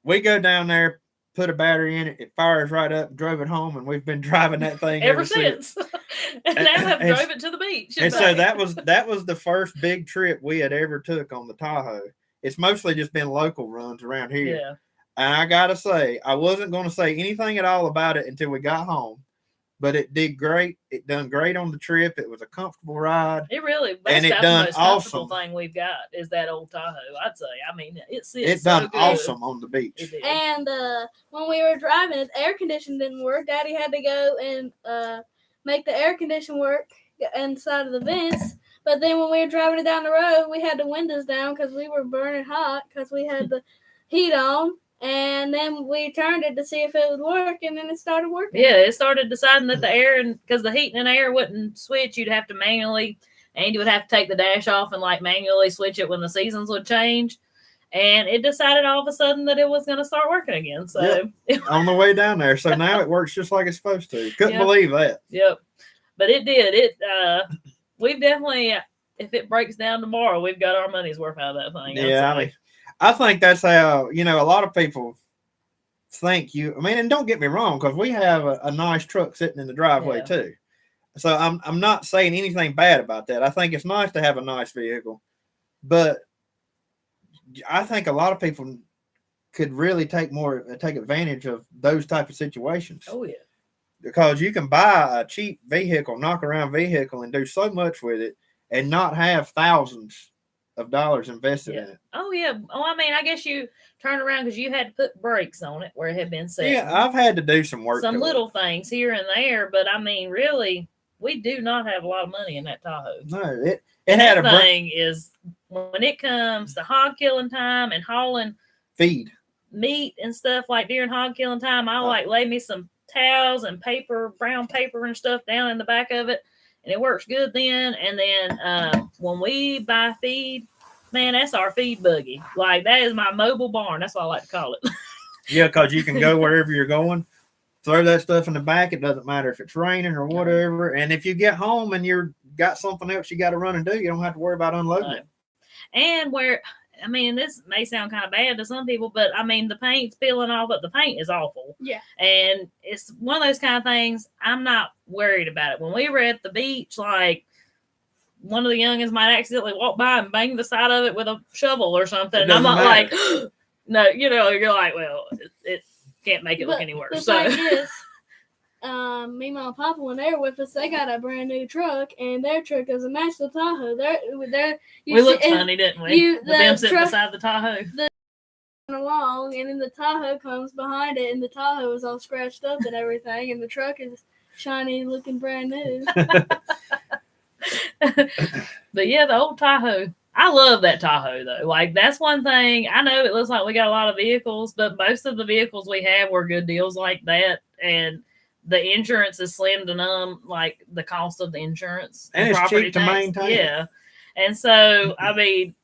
We go down there, put a battery in it, it fires right up, drove it home, and we've been driving that thing ever since. And now I've and- drove it to the beach. And so that was the first big trip we had ever took on the Tahoe. It's mostly just been local runs around here. Yeah. And I gotta say, I wasn't going to say anything at all about it until we got home, but it did great. It done great on the trip. It was a comfortable ride. It really, And it that's done the most comfortable awesome. thing we've got is that old Tahoe. I'd say. I mean, it sits It so done good. awesome on the beach. It did. And when we were driving, the air conditioning didn't work. Daddy had to go and make the air condition work inside of the vents. But then when we were driving it down the road, we had the windows down because we were burning hot because we had the heat on. And then we turned it to see if it would work, and then it started working. Yeah, it started deciding that the air, and because the heat and air wouldn't switch, you'd have to manually, Andy would have to take the dash off and like manually switch it when the seasons would change. And it decided all of a sudden that it was going to start working again. So, On the way down there. So now it works just like it's supposed to. Couldn't Yep. believe that. Yep. But it did. We've definitely, if it breaks down tomorrow, we've got our money's worth out of that thing. Yeah, I mean, I think that's how, a lot of people think and don't get me wrong, because we have a nice truck sitting in the driveway too. So I'm not saying anything bad about that. I think it's nice to have a nice vehicle, but I think a lot of people could really take advantage of those type of situations. Oh yeah. Because you can buy a cheap vehicle, knock around vehicle, and do so much with it and not have thousands of dollars invested in it. Oh yeah. Oh, I mean, I guess you turned around because you had to put brakes on it where it had been set. Yeah, I've had to do some work. Some little things here and there, but I mean, really, we do not have a lot of money in that Tahoe. No, it had a thing is when it comes to hog killing time and hauling feed meat and stuff, like during hog killing time, I like lay me some towels and brown paper and stuff down in the back of it, and it works good then. And then when we buy feed, man, that's our feed buggy. Like, that is my mobile barn. That's what I like to call it. Yeah, because you can go wherever you're going, throw that stuff in the back. It doesn't matter if it's raining or whatever. And if you get home and you're got something else you got to run and do, you don't have to worry about unloading it. And this may sound kind of bad to some people, but I mean, the paint's peeling off, but the paint is awful. Yeah. And it's one of those kind of things, I'm not worried about it. When we were at the beach, like, one of the youngins might accidentally walk by and bang the side of it with a shovel or something. And I'm not like, no, you're like, well, it can't make it look any worse. The thing is, me, Mom, and Papa, when they were with us, they got a brand new truck, and their truck doesn't match the Tahoe. We looked funny, didn't we? With them sitting beside the Tahoe. Along, and then the Tahoe comes behind it, and the Tahoe is all scratched up and everything, and the truck is shiny, looking brand new. But yeah, the old Tahoe. I love that Tahoe though. Like, that's one thing. I know it looks like we got a lot of vehicles, but most of the vehicles we have were good deals like that, and the insurance is slim to none, like the cost of the insurance and it's cheap to maintain. Yeah, and so I mean,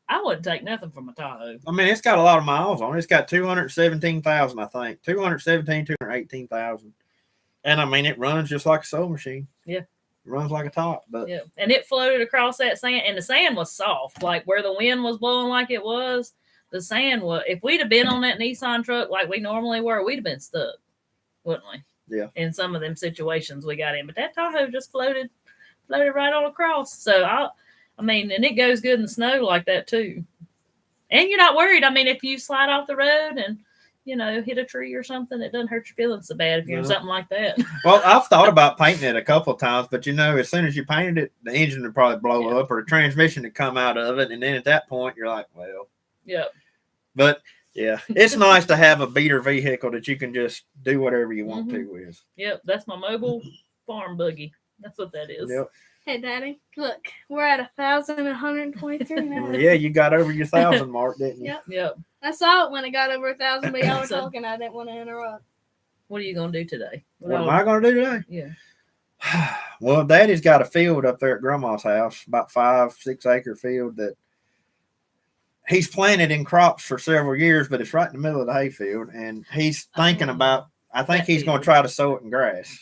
I wouldn't take nothing from a Tahoe. I mean, it's got a lot of miles on it. It's got 217,000, I think. 218,000. And I mean, it runs just like a sewing machine. Yeah. It runs like a top. But yeah. And it floated across that sand, and the sand was soft. Like, where the wind was blowing like it was, the sand was, if we'd have been on that Nissan truck like we normally were, we'd have been stuck, wouldn't we? Yeah. In some of them situations we got in. But that Tahoe just floated right on across. So I mean, and it goes good in the snow like that too. And you're not worried. I mean, if you slide off the road and, hit a tree or something, it doesn't hurt your feelings so bad if you're in something like that. Well, I've thought about painting it a couple of times, but as soon as you painted it, the engine would probably blow up or the transmission would come out of it. And then at that point, you're like, well. Yeah. But yeah, it's nice to have a beater vehicle that you can just do whatever you want to with. Yep. That's my mobile farm buggy. That's what that is. Yep. Hey, Daddy, look, we're at 1,123 now. Yeah, you got over your 1,000 mark, didn't you? Yep. I saw it when it got over 1,000, but y'all were talking. I didn't want to interrupt. What are you going to do today? What am I going to do today? Yeah. Well, Daddy's got a field up there at Grandma's house, about 5-6 acre field that he's planted in crops for several years, but it's right in the middle of the hayfield, and he's thinking about, I think he's going to try to sow it in grass.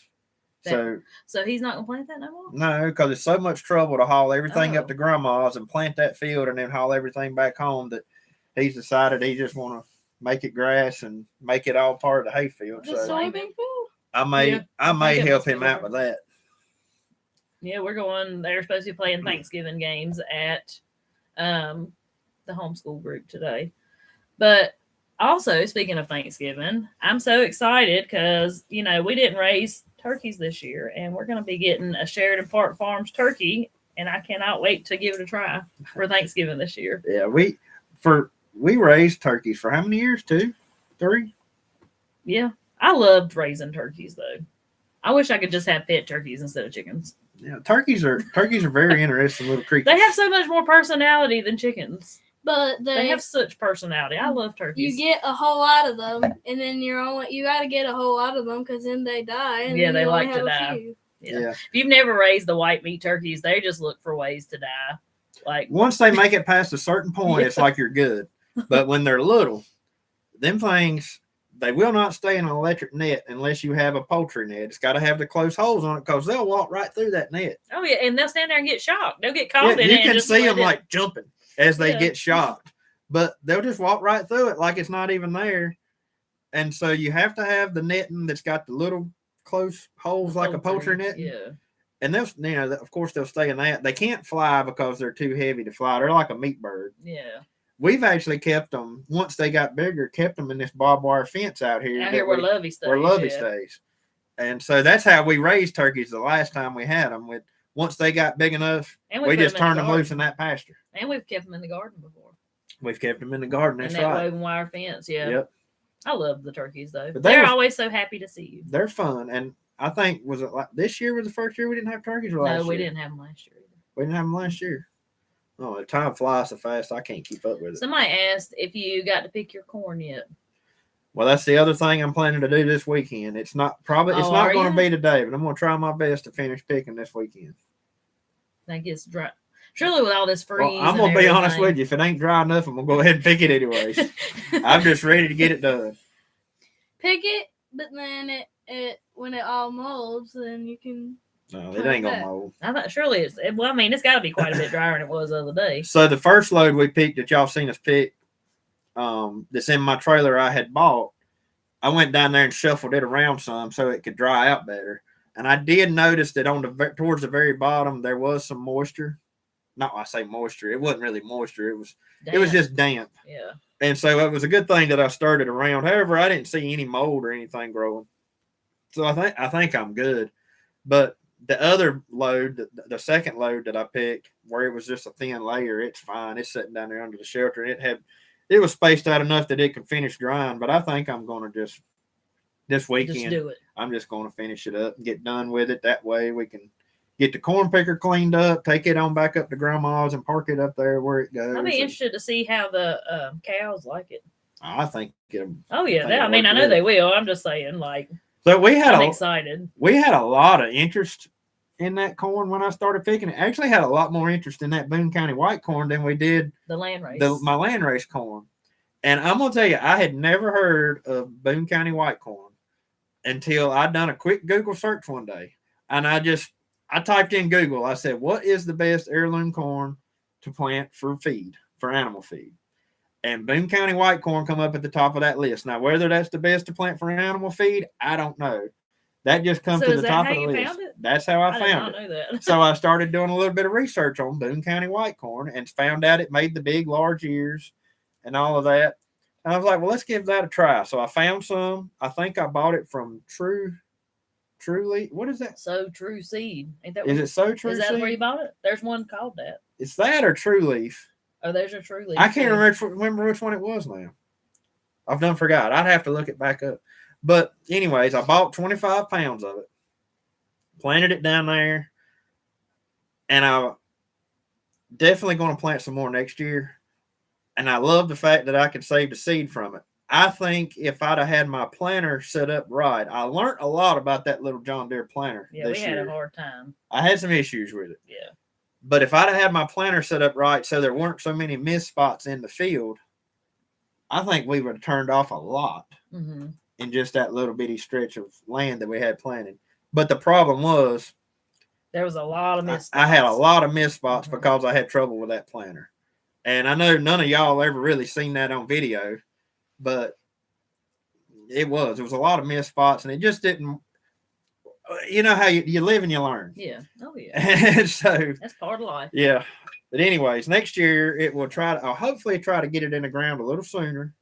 So he's not gonna plant that no more? No, because it's so much trouble to haul everything up to Grandma's and plant that field and then haul everything back home that he's decided he just want to make it grass and make it all part of the hayfield. The soybean field? I may help him out with that. Yeah, we're going. They're supposed to be playing Thanksgiving games at the homeschool group today, but. Also, speaking of Thanksgiving, I'm so excited because, we didn't raise turkeys this year, and we're going to be getting a Sheridan Park Farms turkey, and I cannot wait to give it a try for Thanksgiving this year. Yeah, we raised turkeys for how many years? 2, 3? Yeah, I loved raising turkeys, though. I wish I could just have pet turkeys instead of chickens. Yeah, turkeys are very interesting little creatures. They have so much more personality than chickens. But they have such personality. I love turkeys. You get a whole lot of them, and then you got to get a whole lot of them because then they die. And yeah, they like to die. Yeah. If you've never raised the white meat turkeys, they just look for ways to die. Like, once they make it past a certain point, it's like you're good. But when they're little, them things, they will not stay in an electric net unless you have a poultry net. It's got to have the closed holes on it because they'll walk right through that net. Oh yeah, and they'll stand there and get shocked. They'll get caught in it. You and can just see let them it- like jumping as they Yeah. get shocked, but they'll just walk right through it like it's not even there. And so you have to have the netting that's got the little close holes like a poultry net. Yeah. And they'll, of course, they'll stay in that. They can't fly because they're too heavy to fly. They're like a meat bird. Yeah. We've actually kept them, once they got bigger, kept them in this barbed wire fence out here. Out here where Lovey stays. Where Lovey yeah. stays. And so that's how we raised turkeys the last time we had them. Once they got big enough, And we put just them in turned the them loose garden. in that pasture. And we've kept them in the garden before. We've kept them in the garden. That's and that right. woven wire fence. Yeah. Yep. I love the turkeys though. But They're they were- always so happy to see you. They're fun. And I think, was it like this year was the first year we didn't have turkeys? Or last No, we year? didn't have them last year either. We didn't have them last year. Oh, the time flies so fast, I can't keep up with it. Somebody asked if you got to pick your corn yet. Well, that's the other thing I'm planning to do this weekend. It's not Oh, not are going you? to be today, but I'm going to try my best to finish picking this weekend. That gets dry. Surely with all this freeze. Well, I'm going to be honest with you. If it ain't dry enough, I'm going to go ahead and pick it anyways. I'm just ready to get it done. Pick it, but then it when it all molds, then you can. No, it ain't going to mold. I thought surely it's. Well, I mean, it's got to be quite a bit drier than it was the other day. So the first load we picked that y'all seen us pick, that's in my trailer I had bought, I went down there and shuffled it around some so it could dry out better. And I did notice that towards the very bottom there was some moisture. No, I say moisture. It wasn't really moisture. It was Damn. just damp. Yeah. And so it was a good thing that I stirred it around. However, I didn't see any mold or anything growing. So I think I'm good. But the other load, the second load that I picked, where it was just a thin layer, it's fine. It's sitting down there under the shelter. And it was spaced out enough that it could finish drying. But I think I'm going to just this weekend. Just do it. I'm just going to finish it up and get done with it. That way we can get the corn picker cleaned up, take it on back up to grandma's and park it up there where it goes. I'd be interested to see how the cows like it. I think it'll. Oh yeah, think I mean, I it'll know work they will. I'm just saying, like, So we had I'm a excited. lot of interest in that corn when I started picking it. Actually had a lot more interest in that Boone County white corn than we did The land race. my landrace corn. And I'm gonna tell you, I had never heard of Boone County white corn until I done a quick Google search one day. And I typed in Google. I said, what is the best heirloom corn to plant for animal feed? And Boone County white corn come up at the top of that list. Now, whether that's the best to plant for animal feed, I don't know. That just comes So to is the that top how of the you list. found it? That's how I I did found not it. know that. So I started doing a little bit of research on Boone County white corn and found out it made the big, large ears and all of that. And I was like, well, let's give that a try. So I found some. I think I bought it from Truly. What is that? So True Seed. Ain't that Is what- it So True Is that Seed? where you bought it? There's one called that. It's that or True Leaf. Oh, there's a True Leaf. I can't too. remember which one it was now. I've done forgot. I'd have to look it back up. But anyways, I bought 25 pounds of it, planted it down there, and I'm definitely going to plant some more next year. And I love the fact that I could save the seed from it. I think if I'd have had my planter set up right, I learned a lot about that little John Deere planter Yeah, this we had year. a hard time. I had some issues with it. Yeah. But if I'd have had my planter set up right so there weren't so many missed spots in the field, I think we would have turned off a lot Mm-hmm. in just that little bitty stretch of land that we had planted. But the problem was There was a lot of missed I had a spots. lot of missed spots Mhm. because I had trouble with that planter. And I know none of y'all ever really seen that on video, but it was a lot of missed spots, and it just didn't. You know how you live and you learn. Yeah. Oh yeah. And so That's part of life. yeah. But anyways, next year it will I'll hopefully try to get it in the ground a little sooner.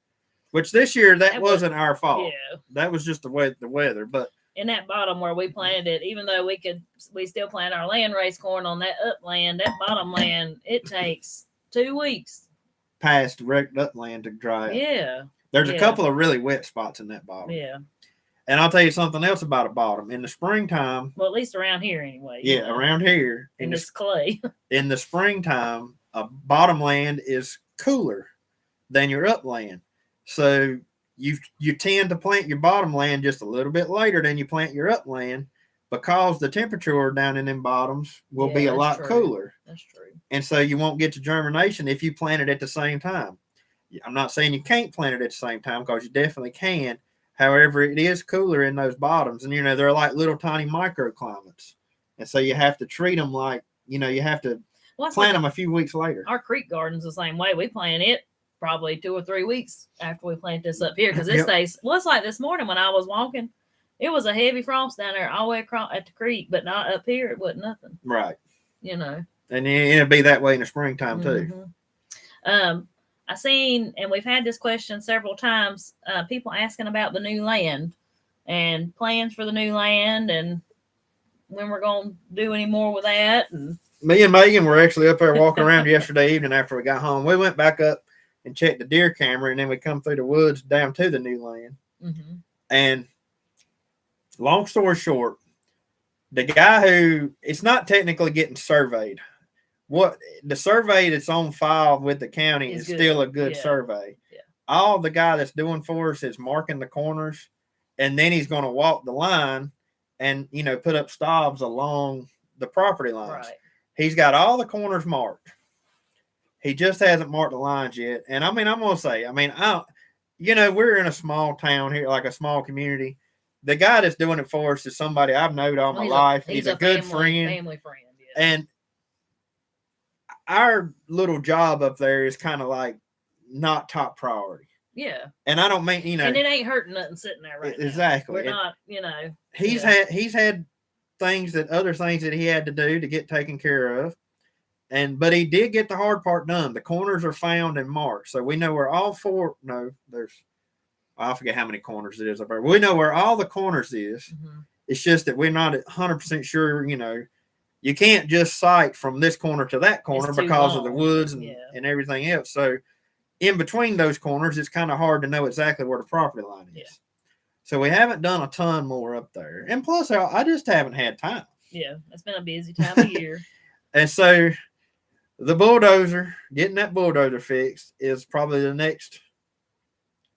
Which this year that That was- wasn't our fault. Yeah. That was just the weather. But In that bottom where we planted it, even though we still plant our land race corn on that upland, that bottom land, it takes 2 weeks. past wrecked upland to dry up. Yeah. There's a yeah. couple of really wet spots in that bottom. Yeah. And I'll tell you something else about a bottom. In the springtime, Well, at least around here anyway. you yeah, know, around here in this clay. in the springtime, a bottom land is cooler than your upland. So you tend to plant your bottom land just a little bit later than you plant your upland because the temperature down in them bottoms will Yeah, be a that's lot true. cooler. That's true. And so you won't get to germination if you plant it at the same time. I'm not saying you can't plant it at the same time because you definitely can, However, it is cooler in those bottoms, and they're like little tiny microclimates, and so you have to treat them like you have to plant them a few weeks later. Our creek garden's the same way. We plant it probably 2 or 3 weeks after we plant this up here because it stays. Well, it's like this morning when I was walking, it was a heavy frost down there all the way across at the creek, but not up here. It wasn't nothing. Right. And it'll be that way in the springtime too. I seen, and we've had this question several times, people asking about the new land and plans for the new land and when we're going to do any more with that. And me and Megan were actually up there walking around yesterday evening after we got home. We went back up and checked the deer camera, and then we come through the woods down to the new land. Mm-hmm. And long story short, the guy who it's not technically getting surveyed. What the survey that's on file with the county is still a good survey. Yeah. All the guy that's doing for us is marking the corners, and then he's going to walk the line and put up stobs along the property lines. Right. He's got all the corners marked. He just hasn't marked the lines yet. And I'm going to say, we're in a small town here, like a small community. The guy that's doing it for us is somebody I've known all my life. He's a good family friend. Yeah. And our little job up there is kind of like not top priority. Yeah. And I don't mean, and it ain't hurting nothing sitting there right now. Exactly. We're not, He's had other things that he had to do to get taken care of. But he did get the hard part done. The corners are found and marked. So we know where all four, I forget how many corners it is up there. We know where all the corners is. Mm-hmm. It's just that we're not 100% sure, you can't just sight from this corner to that corner because of the woods and everything else. So in between those corners, it's kind of hard to know exactly where the property line is. Yeah. So we haven't done a ton more up there. And plus, I just haven't had time. Yeah, it's been a busy time of year. And so the bulldozer, getting that bulldozer fixed is probably the next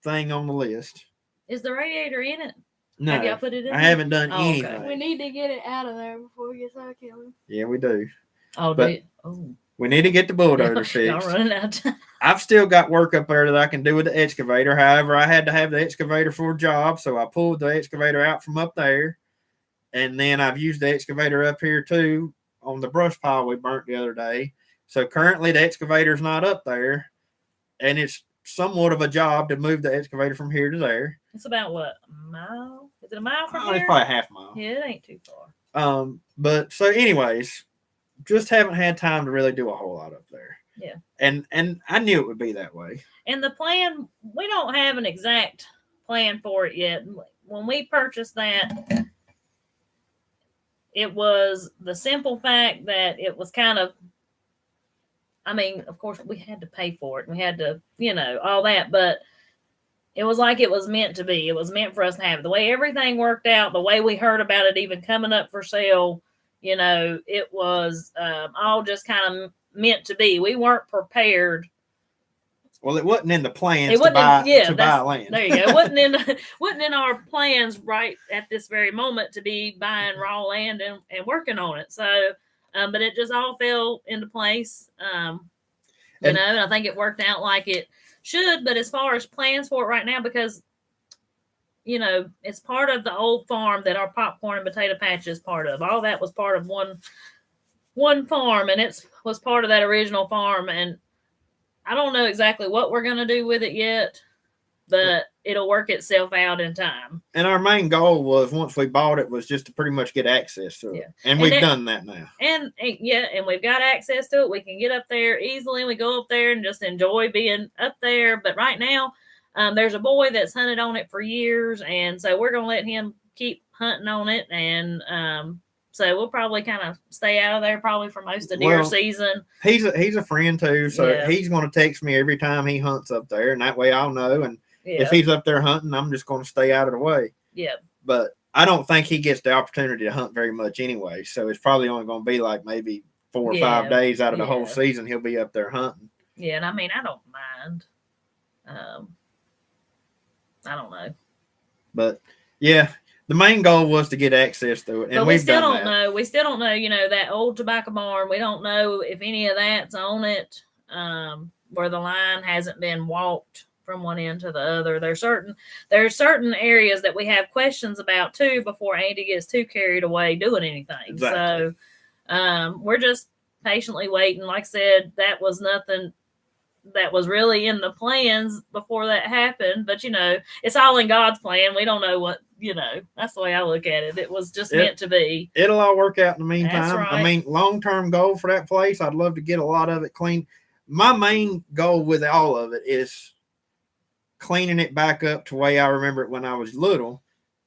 thing on the list. Is the radiator in it? No, have y'all put it in? I haven't done anything. Okay. We need to get it out of there before it gets out of killing. Yeah, we do. Oh, but we need to get the bulldozer fixed. Y'all running out of time. I've still got work up there that I can do with the excavator. However, I had to have the excavator for a job, so I pulled the excavator out from up there. And then I've used the excavator up here too on the brush pile we burnt the other day. So currently the excavator's not up there, and it's somewhat of a job to move the excavator from here to there. It's about what, a mile? Is it a mile from here? It's probably a half mile. Yeah, it ain't too far. But so anyways, just haven't had time to really do a whole lot up there. Yeah. And I knew it would be that way. And the plan, we don't have an exact plan for it yet. When we purchased that, it was the simple fact that it was kind of, of course, we had to pay for it. We had to, all that. But it was like it was meant to be. It was meant for us to have. The way everything worked out, the way we heard about it even coming up for sale, it was all just kind of meant to be. We weren't prepared. Well, it wasn't in the plans to buy land. There you go. It wasn't in our plans right at this very moment to be buying raw land and working on it. So, but it just all fell into place. And I think it worked out like it should. But as far as plans for it right now, because it's part of the old farm that our popcorn and potato patch is part of. All that was part of one farm, and it was part of that original farm. And I don't know exactly what we're going to do with it yet, but it'll work itself out in time. And our main goal was, once we bought it, was just to pretty much get access to it. And we've done that now. And we've got access to it. We can get up there easily. We go up there and just enjoy being up there. But right now, there's a boy that's hunted on it for years. And so we're going to let him keep hunting on it. And so we'll probably kind of stay out of there probably for most of deer season. He's a friend too. So he's going to text me every time he hunts up there. And that way I'll know. And if he's up there hunting, I'm just going to stay out of the way. Yeah. But I don't think he gets the opportunity to hunt very much anyway. So it's probably only going to be like maybe 4 or 5 days out of the whole season he'll be up there hunting. Yeah, and I don't mind. I don't know. But yeah, the main goal was to get access to it. And but we still don't know. We still don't know, that old tobacco barn. We don't know if any of that's on it, where the line hasn't been walked from one end to the other. There's certain areas that we have questions about too before Andy gets too carried away doing anything. Exactly. So we're just patiently waiting. Like I said, that was nothing that was really in the plans before that happened. But it's all in God's plan. We don't know what, that's the way I look at it. It was just meant to be. It'll all work out in the meantime. That's right. I mean, long-term goal for that place, I'd love to get a lot of it clean. My main goal with all of it is cleaning it back up to the way I remember it when I was little.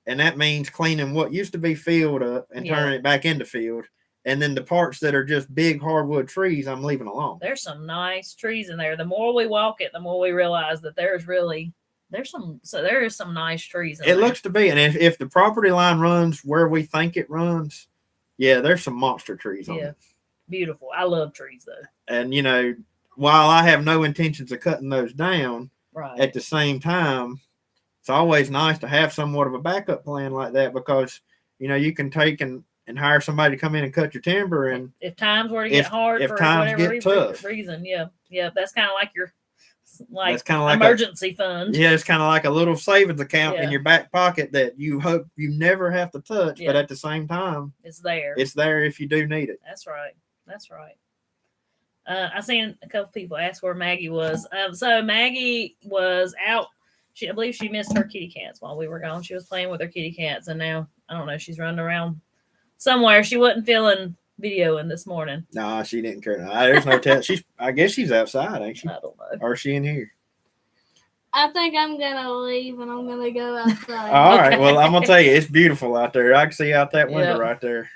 And that means cleaning what used to be field up and turning it back into field. And then the parts that are just big hardwood trees, I'm leaving alone. There's some nice trees in there. The more we walk it, the more we realize that there is some nice trees in there. It looks to be. And if the property line runs where we think it runs, yeah, there's some monster trees on it. Beautiful. I love trees though. And while I have no intentions of cutting those down, right, at the same time, it's always nice to have somewhat of a backup plan like that, because you can take and hire somebody to come in and cut your timber, and if times were to get hard, if for times whatever get tough reason, that's kind of like your that's kind of like emergency fund. Yeah, it's kind of like a little savings account in your back pocket that you hope you never have to touch, but at the same time, it's there. It's there if you do need it. That's right. I seen a couple people ask where Maggie was. So Maggie was out. I believe she missed her kitty cats while we were gone. She was playing with her kitty cats, and now I don't know. She's running around somewhere. She wasn't feeling videoing this morning. No, she didn't care. There's no tell. I guess she's outside, ain't she? I don't know. Or is she in here? I think I'm gonna leave and I'm gonna go outside. All right. Well, I'm gonna tell you, it's beautiful out there. I can see out that window right there.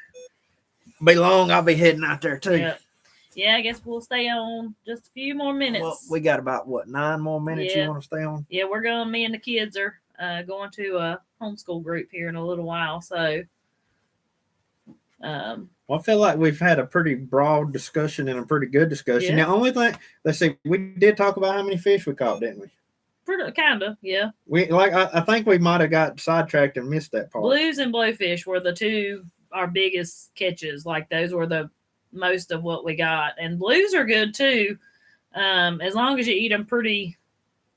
Be long. I'll be heading out there too. Yeah, I guess we'll stay on just a few more minutes. Well, we got about 9 more minutes you want to stay on? Yeah, we're going. Me and the kids are going to a homeschool group here in a little while. So, well, I feel like we've had a pretty broad discussion and a pretty good discussion. The only thing, let's see, we did talk about how many fish we caught, didn't we? Kind of, yeah. I think we might have got sidetracked and missed that part. Blues and blowfish were our biggest catches. Like those were the most of what we got, and blues are good too, as long as you eat them pretty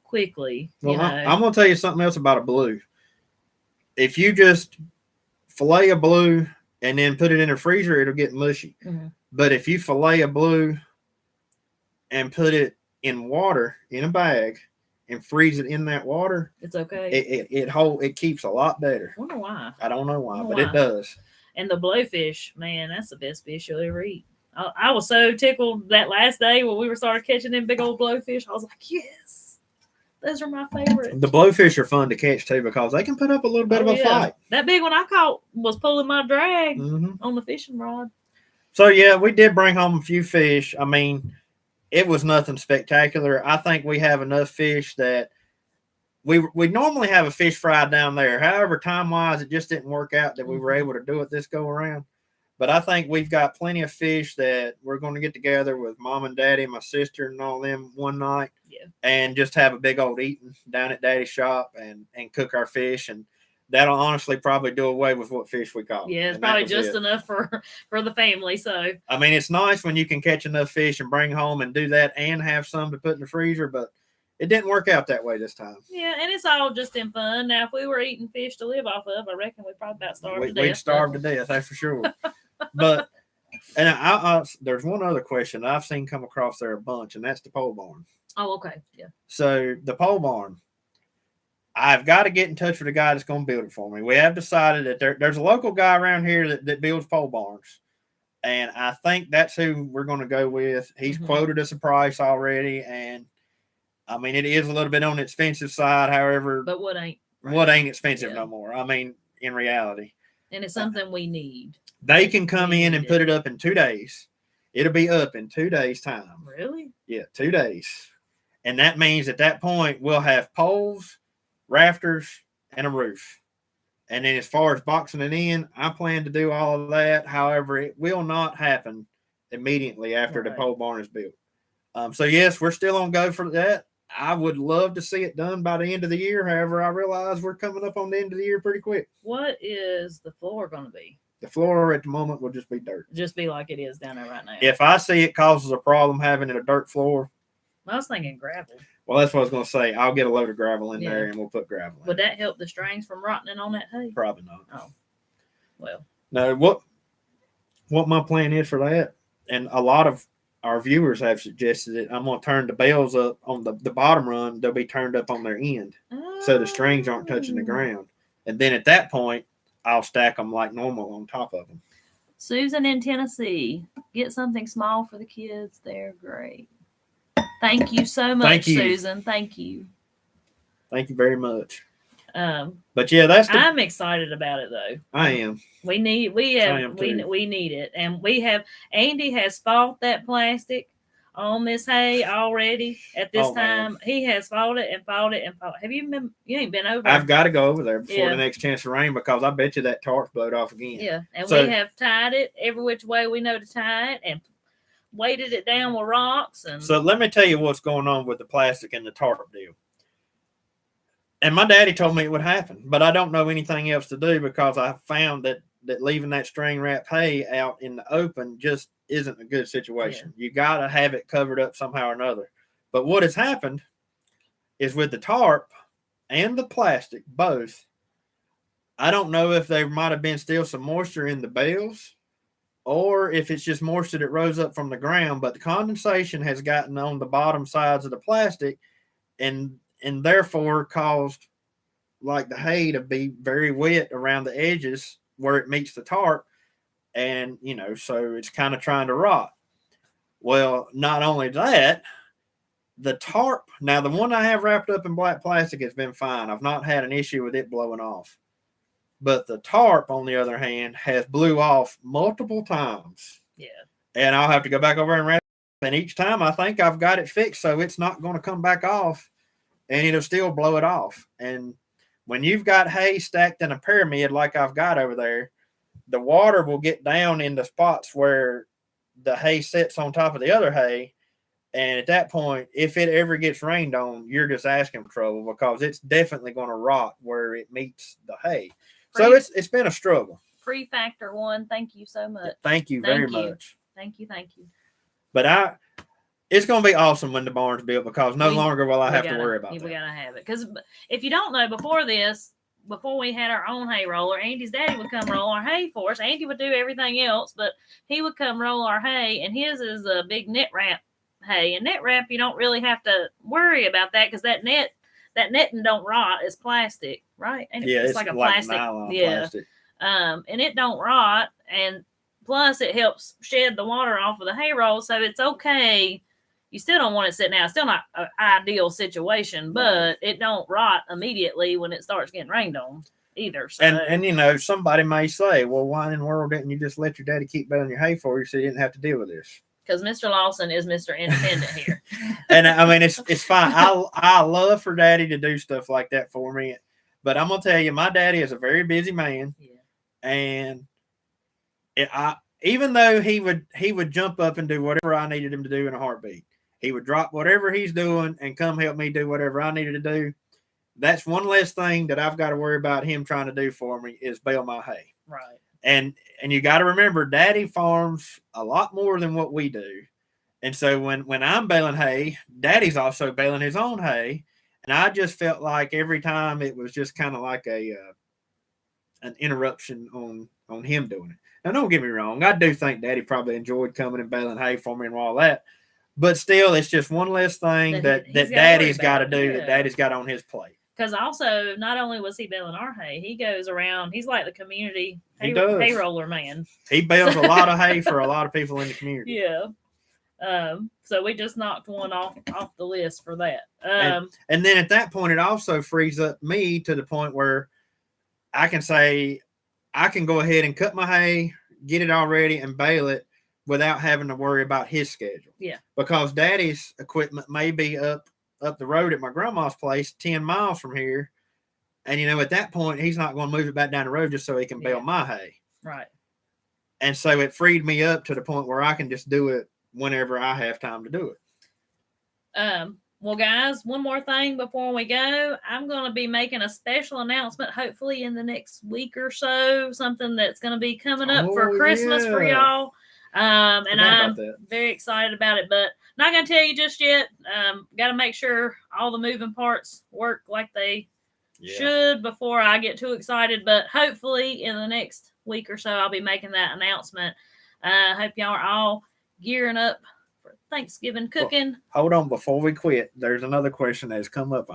quickly. Well, I'm gonna tell you something else about a blue. If you just fillet a blue and then put it in a freezer, it'll get mushy. Mm-hmm. But if you fillet a blue and put it in water in a bag and freeze it in that water, it's okay. It keeps a lot better. I wonder why. I don't know why, but it does. And the blowfish, man, that's the best fish you'll ever eat. I was so tickled that last day when we started catching them big old blowfish. I was like, yes, those are my favorite. The blowfish are fun to catch too, because they can put up a little bit of a fight. That big one I caught was pulling my drag on the fishing rod. So yeah, we did bring home a few fish. I mean, it was nothing spectacular. I think we have enough fish that we normally have a fish fry down there. However, time-wise, it just didn't work out that we were able to do it this go-around. But I think we've got plenty of fish that we're going to get together with Mom and Daddy, my sister, and all them one night and just have a big old eating down at Daddy's shop and cook our fish. And that'll honestly probably do away with what fish we caught. Yeah, it's probably just enough for the family. So I mean, it's nice when you can catch enough fish and bring home and do that and have some to put in the freezer, but it didn't work out that way this time. Yeah, and it's all just in fun. Now, if we were eating fish to live off of, I reckon we'd probably about starve to death. We'd starve to death, that's for sure. But and there's one other question that I've seen come across there a bunch, and that's the pole barn. Oh, okay, yeah. So the pole barn, I've got to get in touch with the guy that's going to build it for me. We have decided that there's a local guy around here that builds pole barns, and I think that's who we're going to go with. He's quoted us a price already, and I mean, it is a little bit on the expensive side, however. But what ain't expensive no more? I mean, in reality. And it's something we need. They can come in and put it up in 2 days. It'll be up in 2 days' time. Really? Yeah, 2 days. And that means at that point, we'll have poles, rafters, and a roof. And then as far as boxing it in, I plan to do all of that. However, it will not happen immediately after the pole barn is built. So, yes, we're still on go for that. I would love to see it done by the end of the year. However, I realize we're coming up on the end of the year pretty quick. What is the floor going to be? The floor at the moment will just be dirt. Just be like it is down there right now. If I see it causes a problem having a dirt floor, I was thinking gravel. Well, that's what I was going to say. I'll get a load of gravel in Yeah. there, and we'll put gravel in. Would that help the strings from rotting on that hay? Probably not. Oh, well. No, what my plan is for that, and a lot of our viewers have suggested it, I'm going to turn the bells up on the bottom run. They'll be turned up on their end, so the strings aren't touching the ground. And then at that point, I'll stack them like normal on top of them. Susan in Tennessee, get something small for the kids. They're great. Thank you so much, Thank you. Susan. Thank you. Thank you very much. But yeah, I'm excited about it though. I am. We need it, and Andy has fought that plastic on this hay already. At this time, man. He has fought it and fought it and fought. Have you been? You ain't been over. I've got to go over there before the next chance of rain, because I bet you that tarp's blowed off again. Yeah, and we have tied it every which way we know to tie it, and weighted it down with rocks. And so let me tell you what's going on with the plastic and the tarp deal. And my daddy told me it would happen, but I don't know anything else to do, because I found that leaving that string wrap hay out in the open just isn't a good situation. Yeah. You got to have it covered up somehow or another. But what has happened is with the tarp and the plastic, both, I don't know if there might have been still some moisture in the bales, or if it's just moisture that rose up from the ground, but the condensation has gotten on the bottom sides of the plastic and therefore caused like the hay to be very wet around the edges where it meets the tarp. And, so it's kind of trying to rot. Well, not only that, the tarp, now the one I have wrapped up in black plastic has been fine. I've not had an issue with it blowing off. But the tarp, on the other hand, has blew off multiple times. Yeah. And I'll have to go back over and wrap it. And each time I think I've got it fixed so it's not going to come back off, and it'll still blow it off. And when you've got hay stacked in a pyramid like I've got over there, the water will get down in the spots where the hay sits on top of the other hay. And at that point, if it ever gets rained on, you're just asking for trouble, because it's definitely going to rot where it meets the hay. So it's been a struggle. Pre-factor one, thank you so much. Thank you very much. Thank you. But it's going to be awesome when the barn's built, because no longer will I have to worry about that. We got to have it. Because if you don't know, before we had our own hay roller, Andy's daddy would come roll our hay for us. Andy would do everything else, but he would come roll our hay, and his is a big net wrap hay. And net wrap, you don't really have to worry about that, because that netting don't rot. It's plastic, right? And yeah, it's like a plastic. Plastic. And it don't rot, and plus it helps shed the water off of the hay roll, so it's okay. You still don't want it sitting out. It's still not an ideal situation, but it don't rot immediately when it starts getting rained on either. So. And somebody may say, well, why in the world didn't you just let your daddy keep baling your hay for you so you didn't have to deal with this? Because Mr. Lawson is Mr. Independent here. And I mean, it's fine. I love for daddy to do stuff like that for me. But I'm going to tell you, my daddy is a very busy man. Yeah. And even though he would jump up and do whatever I needed him to do in a heartbeat, he would drop whatever he's doing and come help me do whatever I needed to do. That's one less thing that I've got to worry about him trying to do for me, is bale my hay. Right. And you got to remember, daddy farms a lot more than what we do. And so when I'm baling hay, daddy's also baling his own hay. And I just felt like every time it was just kind of like an interruption on him doing it. Now, don't get me wrong. I do think daddy probably enjoyed coming and baling hay for me and all that. But still, it's just one less thing that daddy's got to do, that daddy's got on his plate. Because also, not only was he baling our hay, he goes around, he's like the community hay roller man. He bales a lot of hay for a lot of people in the community. Yeah. So we just knocked one off the list for that. And then at that point, it also frees up me to the point where I can say, I can go ahead and cut my hay, get it all ready, and bale it without having to worry about his schedule. Yeah. Because daddy's equipment may be up the road at my grandma's place 10 miles from here. And, at that point, he's not going to move it back down the road just so he can bale my hay. Right. And so it freed me up to the point where I can just do it whenever I have time to do it. Well, guys, one more thing before we go. I'm going to be making a special announcement, hopefully in the next week or so, something that's going to be coming up for Christmas for y'all. And Forgot I'm about that. very excited about it, but not going to tell you just yet. Got to make sure all the moving parts work like they should before I get too excited. But hopefully in the next week or so, I'll be making that announcement. Hope y'all are all gearing up for Thanksgiving cooking. Well, hold on, before we quit, there's another question that has come up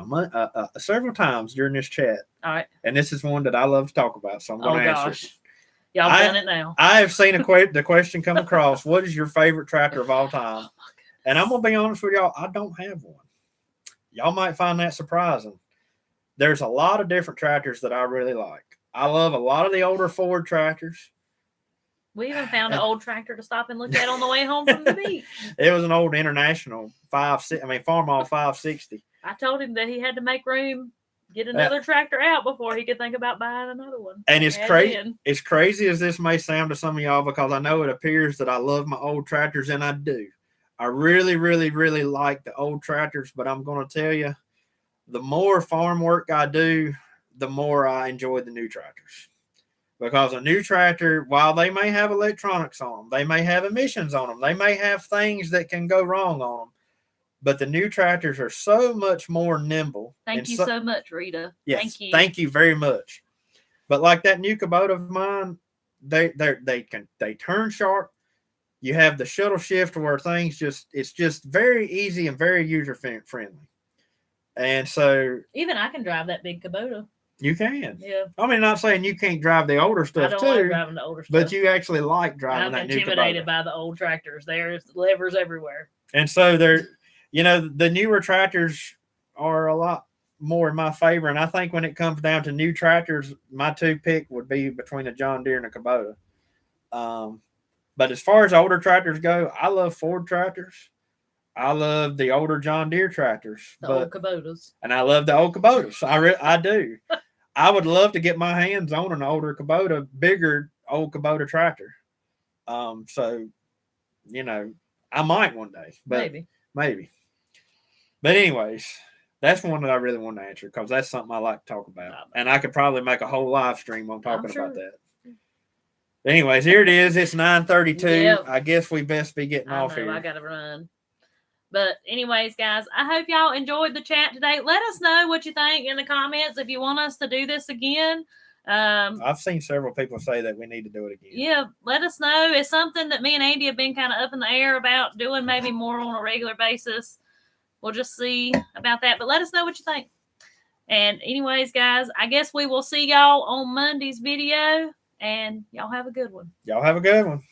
several times during this chat. All right. And this is one that I love to talk about, so I'm going to answer it. Y'all done it now. I have seen the question come across, what is your favorite tractor of all time? And I'm going to be honest with y'all, I don't have one. Y'all might find that surprising. There's a lot of different tractors that I really like. I love a lot of the older Ford tractors. We even found an old tractor to stop and look at on the way home from the beach. It was an old International Farmall 560. I told him that he had to make room, get another tractor out before he could think about buying another one. And it's crazy. As crazy as this may sound to some of y'all, because I know it appears that I love my old tractors, and I do. I really, really, really like the old tractors, but I'm going to tell you, the more farm work I do, the more I enjoy the new tractors. Because a new tractor, while they may have electronics on them, they may have emissions on them, they may have things that can go wrong on them, but the new tractors are so much more nimble. Thank you so much, Rita. Yes, thank you very much. But like that new Kubota of mine, they turn sharp. You have the shuttle shift where things it's just very easy and very user friendly. And so even I can drive that big Kubota. You can. Yeah. I mean, not saying you can't drive the older stuff I don't too. like driving the older stuff. But you actually like driving that new Kubota. I'm intimidated by the old tractors. There's levers everywhere. And so the newer tractors are a lot more in my favor. And I think when it comes down to new tractors, my two pick would be between a John Deere and a Kubota. But as far as older tractors go, I love Ford tractors. I love the older John Deere tractors. Old Kubotas. And I love the old Kubotas. I do. I would love to get my hands on an older Kubota, bigger old Kubota tractor. So, I might one day. But maybe. But anyways, that's one that I really want to answer because that's something I like to talk about. And I could probably make a whole live stream on talking about that. Anyways, here it is. It's 9:32. Yep. I guess we best be getting off here. I got to run. But anyways, guys, I hope y'all enjoyed the chat today. Let us know what you think in the comments if you want us to do this again. I've seen several people say that we need to do it again. Yeah, let us know. It's something that me and Andy have been kind of up in the air about doing maybe more on a regular basis. We'll just see about that. But let us know what you think. And anyways, guys, I guess we will see y'all on Monday's video. And y'all have a good one. Y'all have a good one.